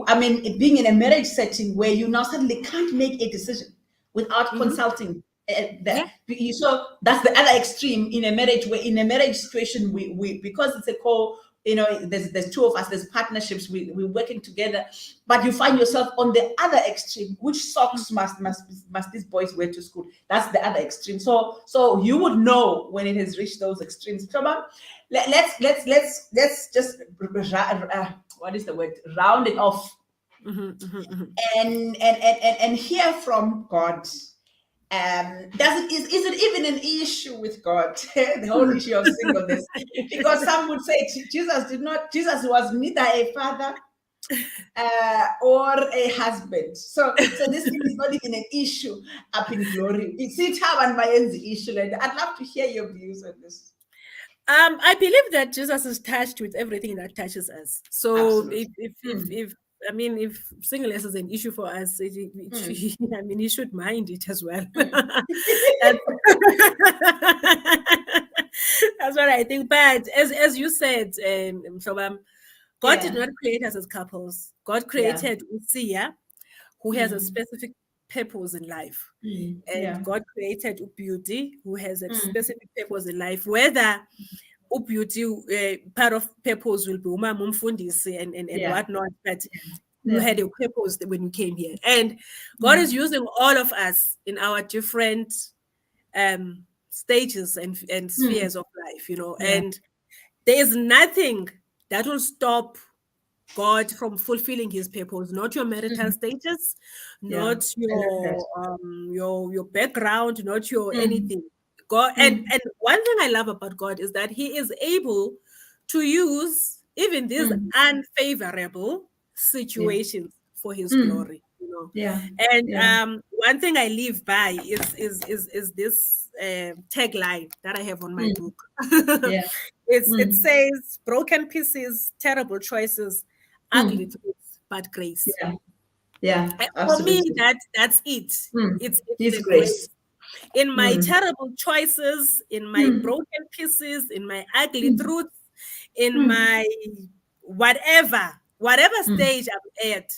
I mean, being in a marriage setting where you now suddenly can't make a decision without Mhm. consulting. Yeah. So that's the other extreme in a marriage. Where in a marriage situation, we because it's a there's two of us, there's partnerships, we're working together, but you find yourself on the other extreme. Which socks must these boys wear to school? That's the other extreme. So you would know when it has reached those extremes. Come, let's just what is the word, round it off Mhm, mhm, mhm. and hear from God. Does it is it even an issue with God? The whole issue of singleness, because some would say Jesus was neither a father or a husband. So this thing is not even an issue up in glory. It's it and my issue, and I'd love to hear your views on this. I believe that Jesus is touched with everything that touches us. So Absolutely. Mm, if I mean, if singleness is an issue for us, mm, I mean, he should mind it as well. mm, That's, that's what I think. But as you said, Shobam, God did yeah, not create us as couples. God yeah, created Usia, who has a mm, specific purpose in life. And yeah, God created Beauty, who has a mm, specific purpose in life. Whether Beauty, part of purpose will be uma mumfundisi and yeah, whatnot, but you yeah, had a purpose when you came here. And God is mm, using all of us in our different stages and mm, spheres of life, yeah, and there is nothing that will stop God from fulfilling his purpose, not your marital mm, status, yeah. not I love that. your background, not your Mm, anything. God, mm, and one thing I love about God is that he is able to use even these mm, unfavorable yeah, situations for his mm, glory. yeah, And yeah, one thing I live by is this tagline that I have on my mm, book. yeah, It mm, says broken pieces, terrible choices, ugly mm, truths, but grace. yeah, Yeah. For me, Absolutely. that's it. Mm. It's His the grace. grace. In my Mm. terrible choices, in my Mm. broken pieces, in my ugly Mm. truths, in Mm. my whatever Mm. stage I'm at,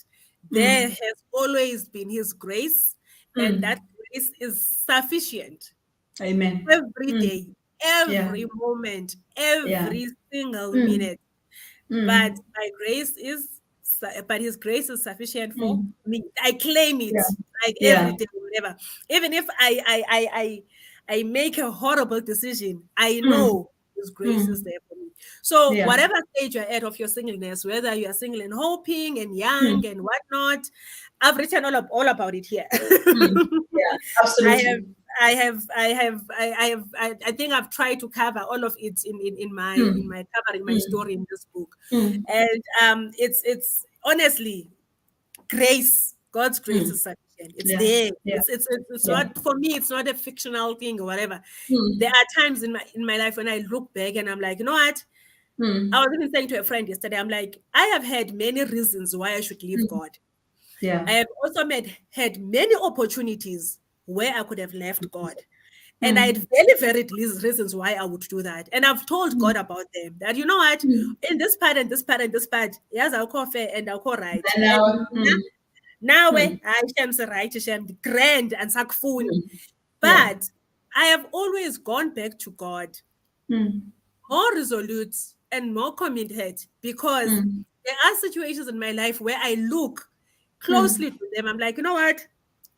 there Mm. has always been His grace, and that Mm. grace is sufficient Amen. every Mm. day, Yeah. every moment, Yeah. every single Mm. minute. But Mm. His grace is sufficient for Mm. me. I claim it Yeah. like every Yeah. day, whatever. Even if I make a horrible decision, I Mm. know His grace is Mm. there for me. So Yeah. whatever stage you're at of your singleness, whether you are single and hoping and young Mm. and whatnot, I've written all about it here. Mm. Yeah. I have Absolutely. I think I've tried to cover all of it in Mm. my covering my Mm. story in this book. Mm. And it's honestly grace. God's grace Mm. is sufficient. It's Yeah. there. Yeah. It's Yeah. not, for me, it's not a fictional thing or whatever. There Mm. are times in my life when I look back and I'm like, you know what? I Mm. was even saying to a friend yesterday, I'm like, I have had many reasons why I should leave Mm. God. I Yeah. have also had many opportunities where I could have left God. And I had Mm. very varied reasons why I would do that. And I've told Mm. God about them that, you know what, Mm. in this part and this part and this part, yes, I'll call fair and I'll call right. And And now, now, mm. I sham right, sham grand and sakfuni. Mm. Yeah. But I have always gone back to God Mm. more resolute and more committed, because Mm. there are situations in my life where I look Mm. closely to them. I'm like, you know what?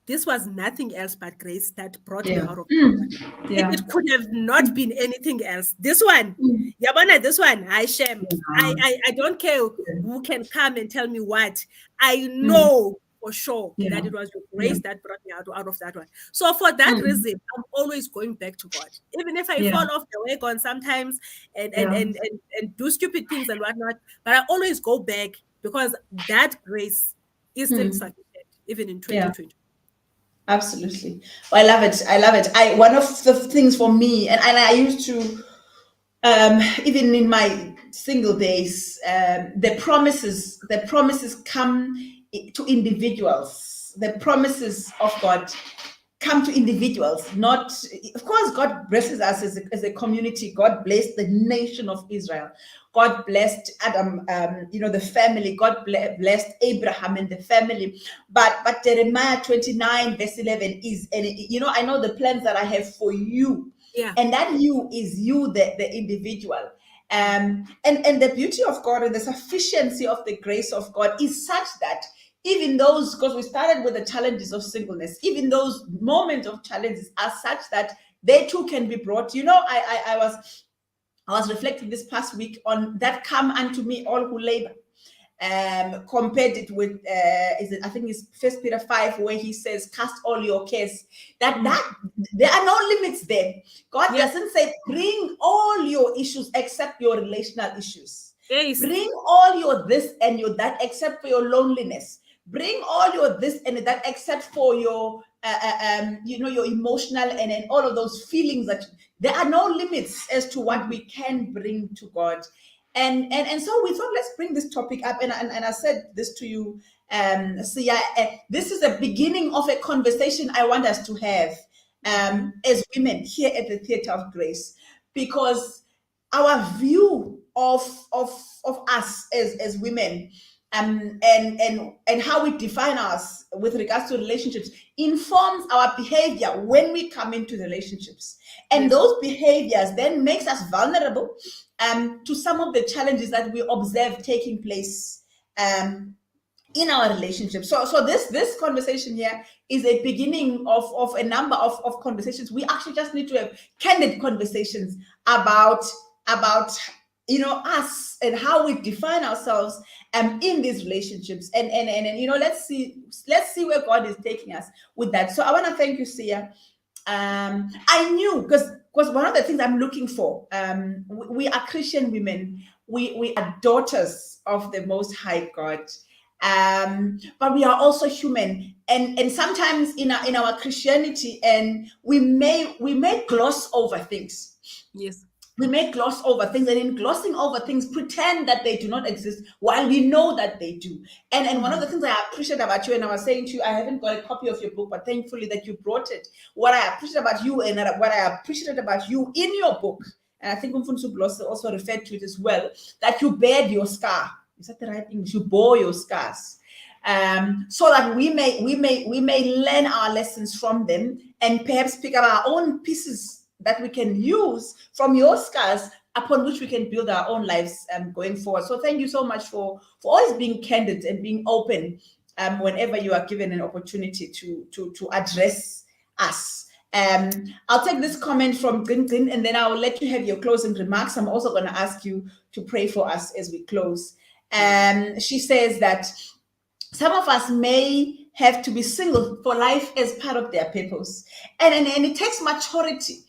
This was nothing else but grace that brought me Yeah. out of that one. Mm. Yeah. It could have not Mm. been anything else. This one, Mm. Yabana, this one, I shame. Yeah. I don't care Yeah. who can come and tell me what. I Mm. know for sure Yeah. that it was your Yeah. grace that brought me out of that one. So for that Mm. reason, I'm always going back to God. Even if I Yeah. fall off the wagon sometimes Yeah. and do stupid things and whatnot, but I always go back because that grace is still Mm. sufficient, even in Yeah. 2020. Absolutely. Well, I love it. I love it. I One of the things for me, and I used to, even in my single days, the promises come to individuals. The promises of God come to individuals, not, of course, God blesses us as a community. God blessed the nation of Israel. God blessed Adam, the family. God blessed Abraham and the family. But Jeremiah 29 verse 11 is, and I know the plans that I have for you, Yeah. and that you is you, the individual. And the beauty of God and the sufficiency of the grace of God is such that even those, because we started with the challenges of singleness, even those moments of challenges are such that they too can be brought. I was reflecting this past week on that, come unto me all who labor, compared it with, I think it's First Peter 5, where he says, cast all your cares. That there are no limits there. God Yeah. doesn't say bring all your issues except your relational issues. Yes. Bring all your this and your that except for your loneliness. Bring all your this and that except for your your emotional and all of those feelings. That there are no limits as to what we can bring to God. And so we thought, let's bring this topic up. And I said this to you, Sia, this is the beginning of a conversation I want us to have, as women here at the Theatre of Grace, because our view of us as women, and how we define us with regards to relationships, informs our behavior when we come into relationships. And Yes. those behaviors then makes us vulnerable, to some of the challenges that we observe taking place, in our relationship. So this conversation here is a beginning of a number of conversations. We actually just need to have candid conversations about us and how we define ourselves, in these relationships. And let's see where God is taking us with that. So I want to thank you, Sia. I knew, because one of the things I'm looking for, we are Christian women. We are daughters of the Most High God. But we are also human, and sometimes in our Christianity, and we may gloss over things. Yes. we may gloss over things, and in glossing over things, pretend that they do not exist while we know that they do. And one of the things I appreciate about you, and I was saying to you, I haven't got a copy of your book, but thankfully that you brought it. What I appreciate about you, and what I appreciated about you in your book, and I think Umfundisi Bloss also referred to it as well, that you bared your scar. Is that the right English? You bore your scars. So that we may learn our lessons from them, and perhaps pick up our own pieces that we can use from your scars, upon which we can build our own lives going forward. So thank you so much for always being candid and being open whenever you are given an opportunity to address us. I'll take this comment from Gintin, and then I'll let you have your closing remarks. I'm also going to ask you to pray for us as we close. She says that some of us may have to be single for life as part of their purpose, and it takes maturity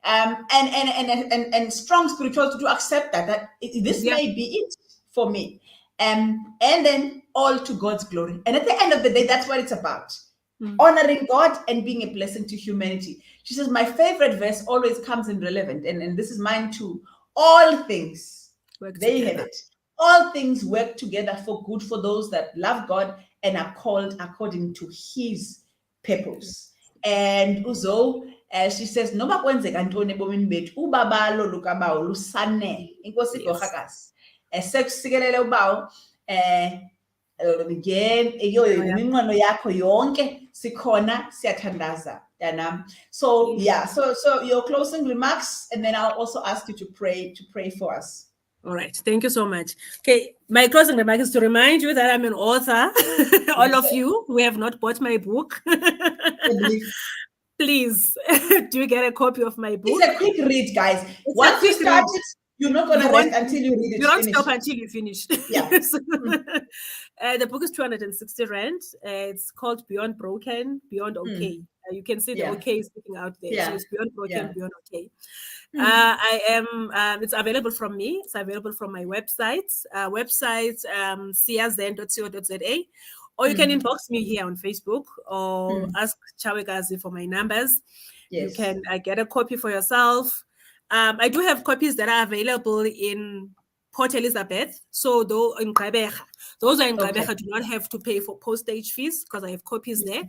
and strong spirituality to accept that this may be it for me, and then all to God's glory. And at the end of the day, that's what it's about. Honoring God and being a blessing to humanity. She says, my favorite verse always comes in relevant, and this is mine too. All things, there you have it. All things work together for good for those that love God and are called according to his purpose. And Uzo, she says, noma kwenzeka ntoni ebomini bethu ubabalo lukabawo lusane inkosi igorhakazi esekusikelele ubawo again iminqweno yakho yonke sikhona siyathandaza yanam. So yeah, so your closing remarks, and then I'll also ask you to pray for us. All right. Thank you so much. Okay. My closing remark is to remind you that I'm an author. All of you who have not bought my book, please do get a copy of my book. It's a quick read, guys. Once you start it, you're not going to rest until you read it. You don't stop until you finish. Yeah. The book is 260 Rand. It's called Beyond Broken, Beyond Okay. You can see the okay sticking out there. So it's Beyond Broken, Beyond Okay. I am. It's available from me. It's available from my website. siazen.co.za, or you can inbox me here on Facebook, or ask Chawekazi for my numbers. Yes. You can get a copy for yourself. I do have copies that are available in Port Elizabeth. So those in Gqeberha, those are in Gqeberha, do not have to pay for postage fees because I have copies there.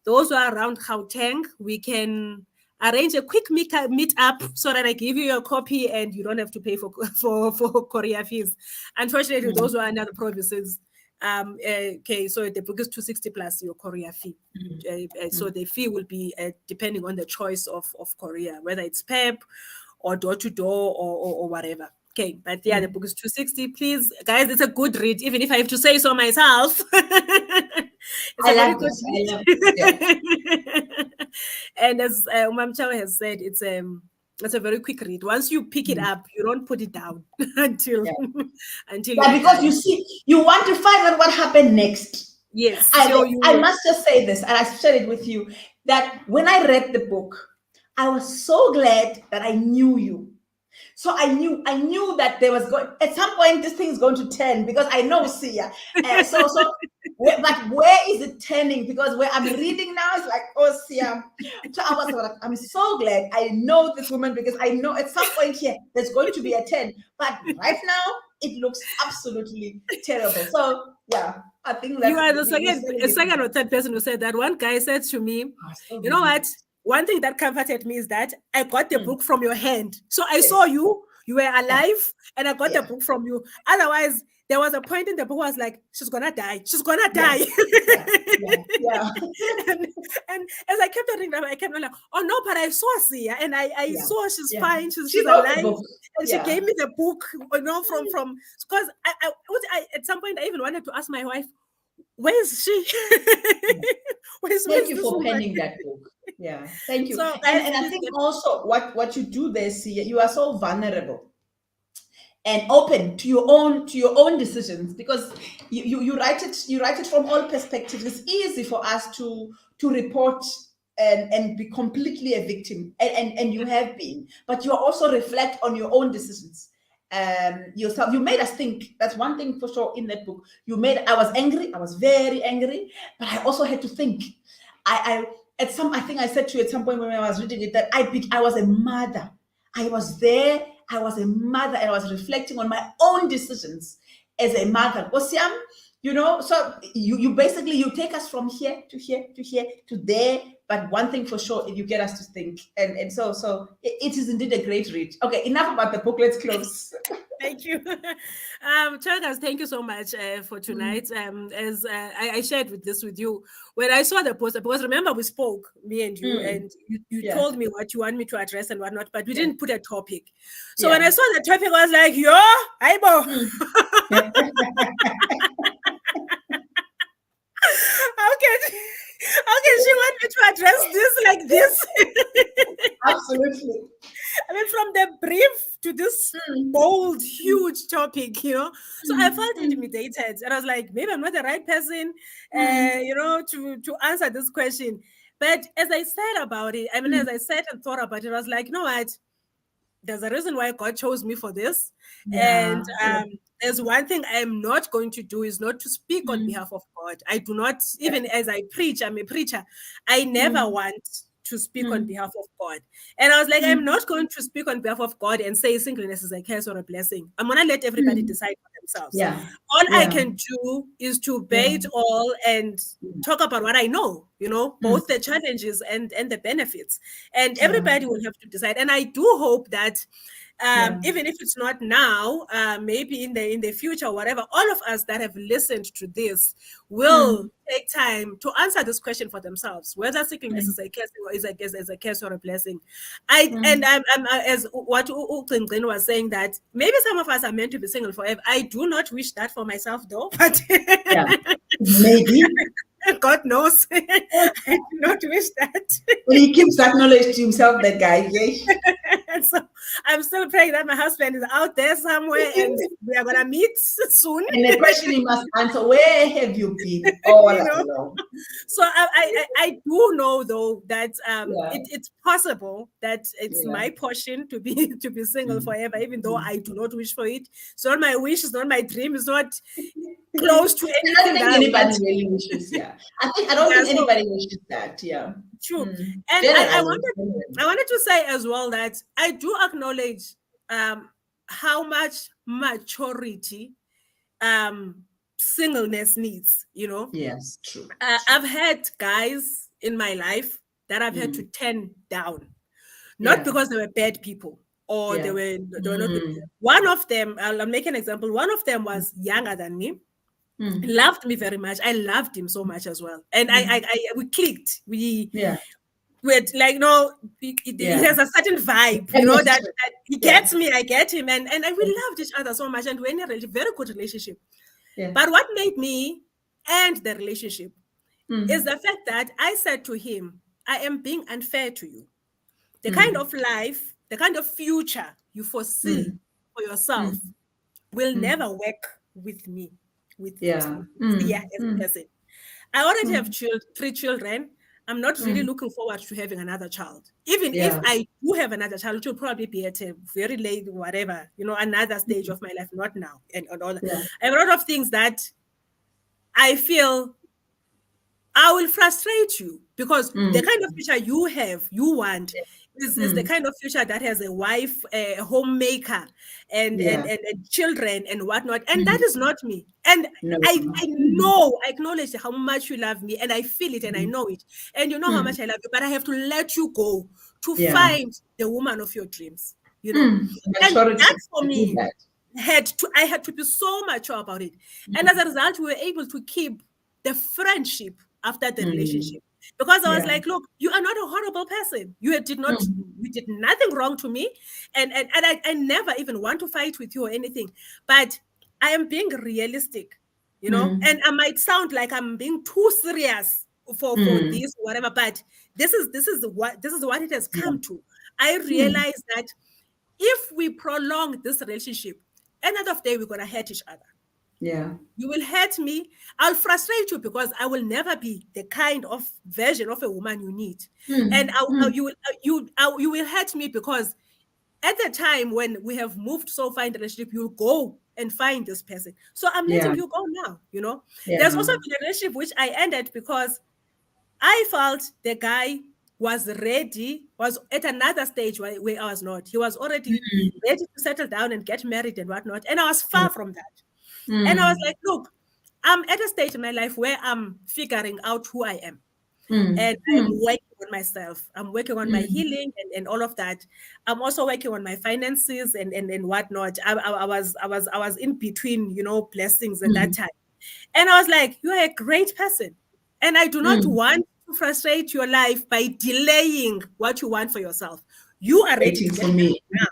Those who are around Gauteng, we can arrange a quick meet up so that I give you your copy and you don't have to pay for courier fees. Unfortunately, those who are in other provinces, okay, so the book is 260 plus your courier fee. So the fee will be depending on the choice of courier, whether it's PEP or door to door or whatever. Okay, but yeah, the book is 260. Please, guys, it's a good read, even if I have to say so myself. I love it. Yeah. And as Umam Chawe has said, it's a very quick read. Once you pick it up, you don't put it down until because you see, you want to find out what happened next. Yes. I must just say this, and I shared it with you, that when I read the book, I was so glad that I knew you. So I knew that there was at some point this thing is going to turn, because I know Sia. But where is it turning? Because where I'm reading now is like, oh Sia. So I was like, I'm so glad I know this woman, because I know at some point here there's going to be a turn. But right now it looks absolutely terrible. So yeah, I think that you are the second or third person who said that. One guy said to me, you know what? One thing that comforted me is that I got the book from your hand. So I saw you were alive, and I got the book from you. Otherwise, there was a point in the book where I was like, she's going to die. She's going to die. Yeah. And as I kept reading, I kept like, oh no, but I saw Sia, and I saw she's fine. She's alive. And she gave me the book, from because I at some point I even wanted to ask my wife, where is she? Thank you for penning that book. Yeah, thank you. So, and I think also what you do there, Sia, you are so vulnerable and open to your own decisions, because you write it from all perspectives. It's easy for us to report and be completely a victim, and you have been, but you also reflect on your own decisions. Yourself, you made us think. That's one thing for sure in that book. I was angry. I was very angry, but I also had to think. I think I said to you at some point when I was reading it that I was a mother. I was there. I was a mother and I was reflecting on my own decisions as a mother. Osiam, so you basically you take us from here to here to here to there. But one thing for sure, you get us to think, and so it is indeed a great read. Okay, enough about the book. Let's close. Thank you. Chagas, thank you so much for tonight. As I shared this with you, when I saw the poster, because remember we spoke, me and you, and you Yeah. told me what you want me to address and whatnot, but we didn't put a topic. So Yeah. when I saw the topic, I was like, yo, Aibo. How can she want me to address this like this? Absolutely. I mean, from the brief to this bold, huge topic, So I felt intimidated, and I was like, maybe I'm not the right person, to answer this question. But as I said about it, as I said and thought about it, I was like, you know what? There's a reason why God chose me for this. And Yeah. there's one thing I am not going to do is not to speak on behalf of God. I do not, even as I preach, I'm a preacher. I never want to speak on behalf of God. And I was like, I'm not going to speak on behalf of God and say singleness is a curse or a blessing. I'm going to let everybody decide for themselves. Yeah. All I can do is to bear it all and talk about what I know, both the challenges and the benefits. And everybody will have to decide. And I do hope that even if it's not now, maybe in the future, whatever, all of us that have listened to this will take time to answer this question for themselves, whether singleness is a curse or is a curse or a blessing. I'm as what Uqingqin was saying, that maybe some of us are meant to be single forever. I do not wish that for myself, though, but maybe. God knows. I do not wish that. Well, he keeps that knowledge to himself, that guy. And so I'm still praying that my husband is out there somewhere and we are gonna meet soon. And the question he must answer: where have you been all along? So I do know, though, that it's possible that it's my portion to be single forever, even though I do not wish for it. It's not my wish, it's not my dream, it's not close to anything. I don't think anybody really wishes. Yeah, I don't think anybody wishes that. Yeah, true. And I wanted to say as well that I do acknowledge how much maturity singleness needs. Yes, true. I've had guys in my life that I've had to turn down, not because they were bad people or they were not good. One of them, I'll make an example. One of them was younger than me. Loved me very much. I loved him so much as well, and we clicked. We like, he has a certain vibe, that he gets me, I get him, and we loved each other so much, and we're in a very good relationship. But what made me end the relationship is the fact that I said to him, I am being unfair to you. The kind of life, the kind of future you foresee for yourself will never work with me. As a person. I already have 3 children. I'm not really looking forward to having another child. Even if I do have another child, it will probably be at a very late, whatever, another stage of my life, not now. And all that. I have a lot of things that I feel I will frustrate you, because the kind of future you want is the kind of future that has a wife, a homemaker, and children and whatnot. And that is not me. And I acknowledge how much you love me, and I feel it and I know it. And you know how much I love you, but I have to let you go to find the woman of your dreams, And that for me I had to be so mature about it. And as a result, we were able to keep the friendship after the relationship, because I was like, look, you are not a horrible person. You did nothing wrong to me, and I never even want to fight with you or anything. But I am being realistic, and I might sound like I'm being too serious for this or whatever, but this is what it has come to. I realize that if we prolong this relationship, end of the day, we're gonna hurt each other. You will hurt me. I'll frustrate you, because I will never be the kind of version of a woman you need. And you will hurt me, because at the time when we have moved so far in the relationship, you'll go and find this person. So I'm letting you go now, There's also been a relationship which I ended because I felt the guy was ready, was at another stage where I was not. He was already ready to settle down and get married and whatnot. And I was far from that. And I was Mm. like, look, I'm at a stage in my life where I'm figuring out who I am. Mm. And I'm Mm. working on myself. I'm working on my Mm. healing and all of that. I'm also working on my finances and whatnot. I was in between, blessings at that Mm. time. And I was like, you are a great person. And I do not Mm. want to frustrate your life by delaying what you want for yourself. You are ready Waiting to get for me. married now.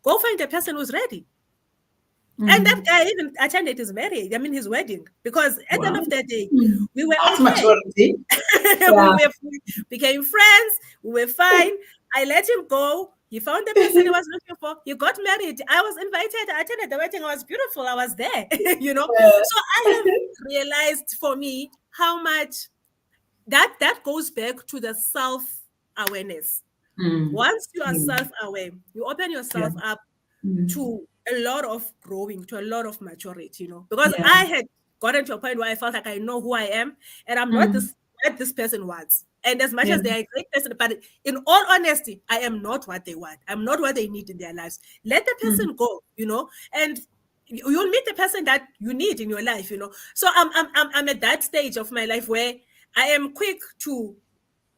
Go find a person who's ready. And that Mm. guy even attended his marriage, I mean his wedding, because at the end Wow. of the day, Mm. we were That's okay. maturity. we, Yeah. we became friends, we were fine. I let him go. He found the person he was looking for. He got married. I was invited. I attended the wedding. It was beautiful. I was there, So I have realized for me how much that goes back to the self-awareness. Mm. Once you are Mm. self-aware, you open Yeah. yourself up Mm. to a lot of growing, to a lot of maturity, because Yeah. I had gotten to a point where I felt like I know who I am and I'm not Mm. this what this person wants. And as much Yeah. as they are a great person, but in all honesty, I am not what they want. I'm not what they need in their lives. Let the Mm. person go, and you'll meet the person that you need in your life. So I'm at that stage of my life where I am quick to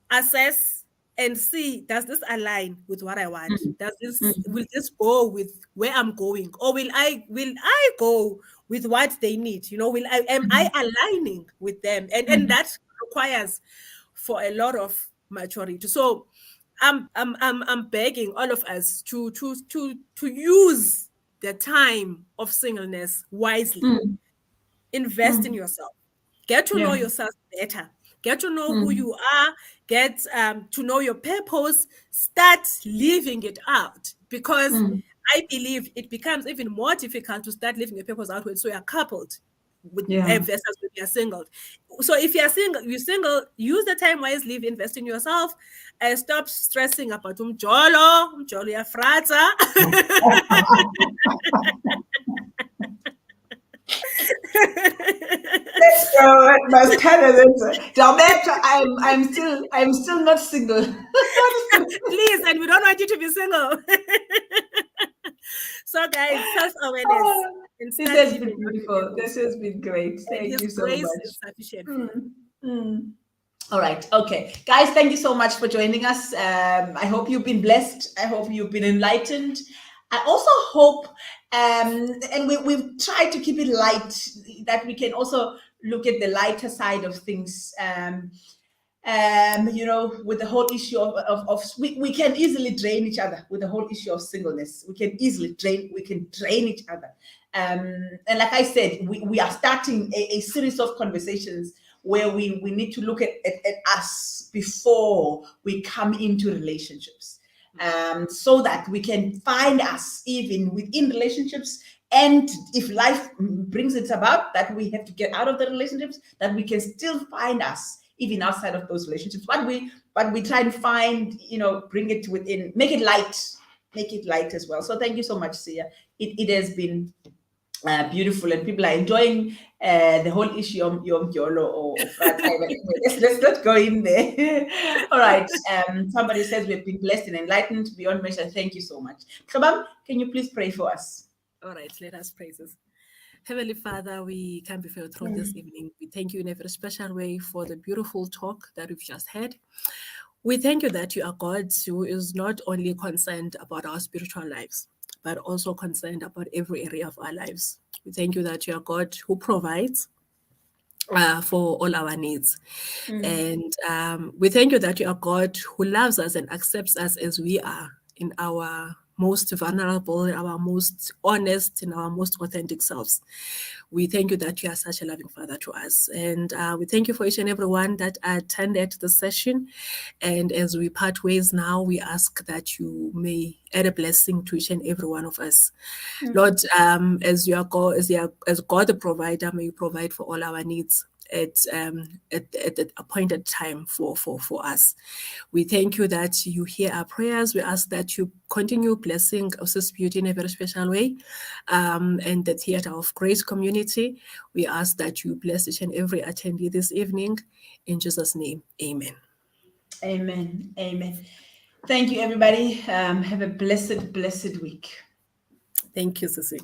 assess and see, does this align with what I want? Mm. Does this Mm. will this go with where I'm going, or will I go with what they need? Am I Mm. aligning with them? And Mm. that requires for a lot of maturity. So I'm begging all of us to use the time of singleness wisely. Mm. Invest in Mm. yourself. Get to know Yeah. yourself better. Get to know who Mm. you are. Get to know your purpose. Start living it out, because Mm. I believe it becomes even more difficult to start living your purpose out when so you're coupled with Yeah. versus when you're single. So if you're single, use the time wisely, invest in yourself, and stop stressing about umjolo ya frata. Let's go at my Canada. Dalberto, I'm still not single. Please, and we don't want you to be single. So, guys, self-awareness Oh, and this start has living been out your beautiful. purpose. This has been great. And Thank His you so grace much. is sufficient for you. Mm. Mm. All right. Okay. Guys, thank you so much for joining us. I hope you've been blessed. I hope you've been enlightened. I also hope, and we've tried to keep it light, that we can also look at the lighter side of things. With the whole issue of we can easily drain each other with the whole issue of singleness. We can drain each other. And like I said, we are starting a series of conversations where we need to look at us before we come into relationships, so that we can find us even within relationships. And if life brings it about that we have to get out of the relationships, that we can still find us even outside of those relationships. But we try and find, bring it within, make it light as well. So thank you so much, Sia. It has been beautiful, and people are enjoying the whole issue of Yolo or Frata. But anyway, let's not go in there. All right. Somebody says we've been blessed and enlightened beyond measure. Thank you so much. Shabam, can you please pray for us? All right, let us praise this. Heavenly Father, we come before your throne this Mm. evening. We thank you in a very special way for the beautiful talk that we've just had. We thank you that you are God who is not only concerned about our spiritual lives, but also concerned about every area of our lives. We thank you that you are God who provides for all our needs. Mm. And we thank you that you are God who loves us and accepts us as we are, in our most vulnerable, in our most honest, in our most authentic selves. We thank you that you are such a loving Father to us. And we thank you for each and every one that attended the session. And as we part ways now, we ask that you may add a blessing to each and every one of us. Lord, as you are God, as God the provider, may you provide for all our needs at the appointed time for us. We thank you that you hear our prayers. We ask that you continue blessing Sis Beauty in a very special way, and the Theatre of Grace community. We ask that you bless each and every attendee this evening. In Jesus' name, amen. Amen. Amen. Thank you, everybody. Have a blessed, blessed week. Thank you, Sissy.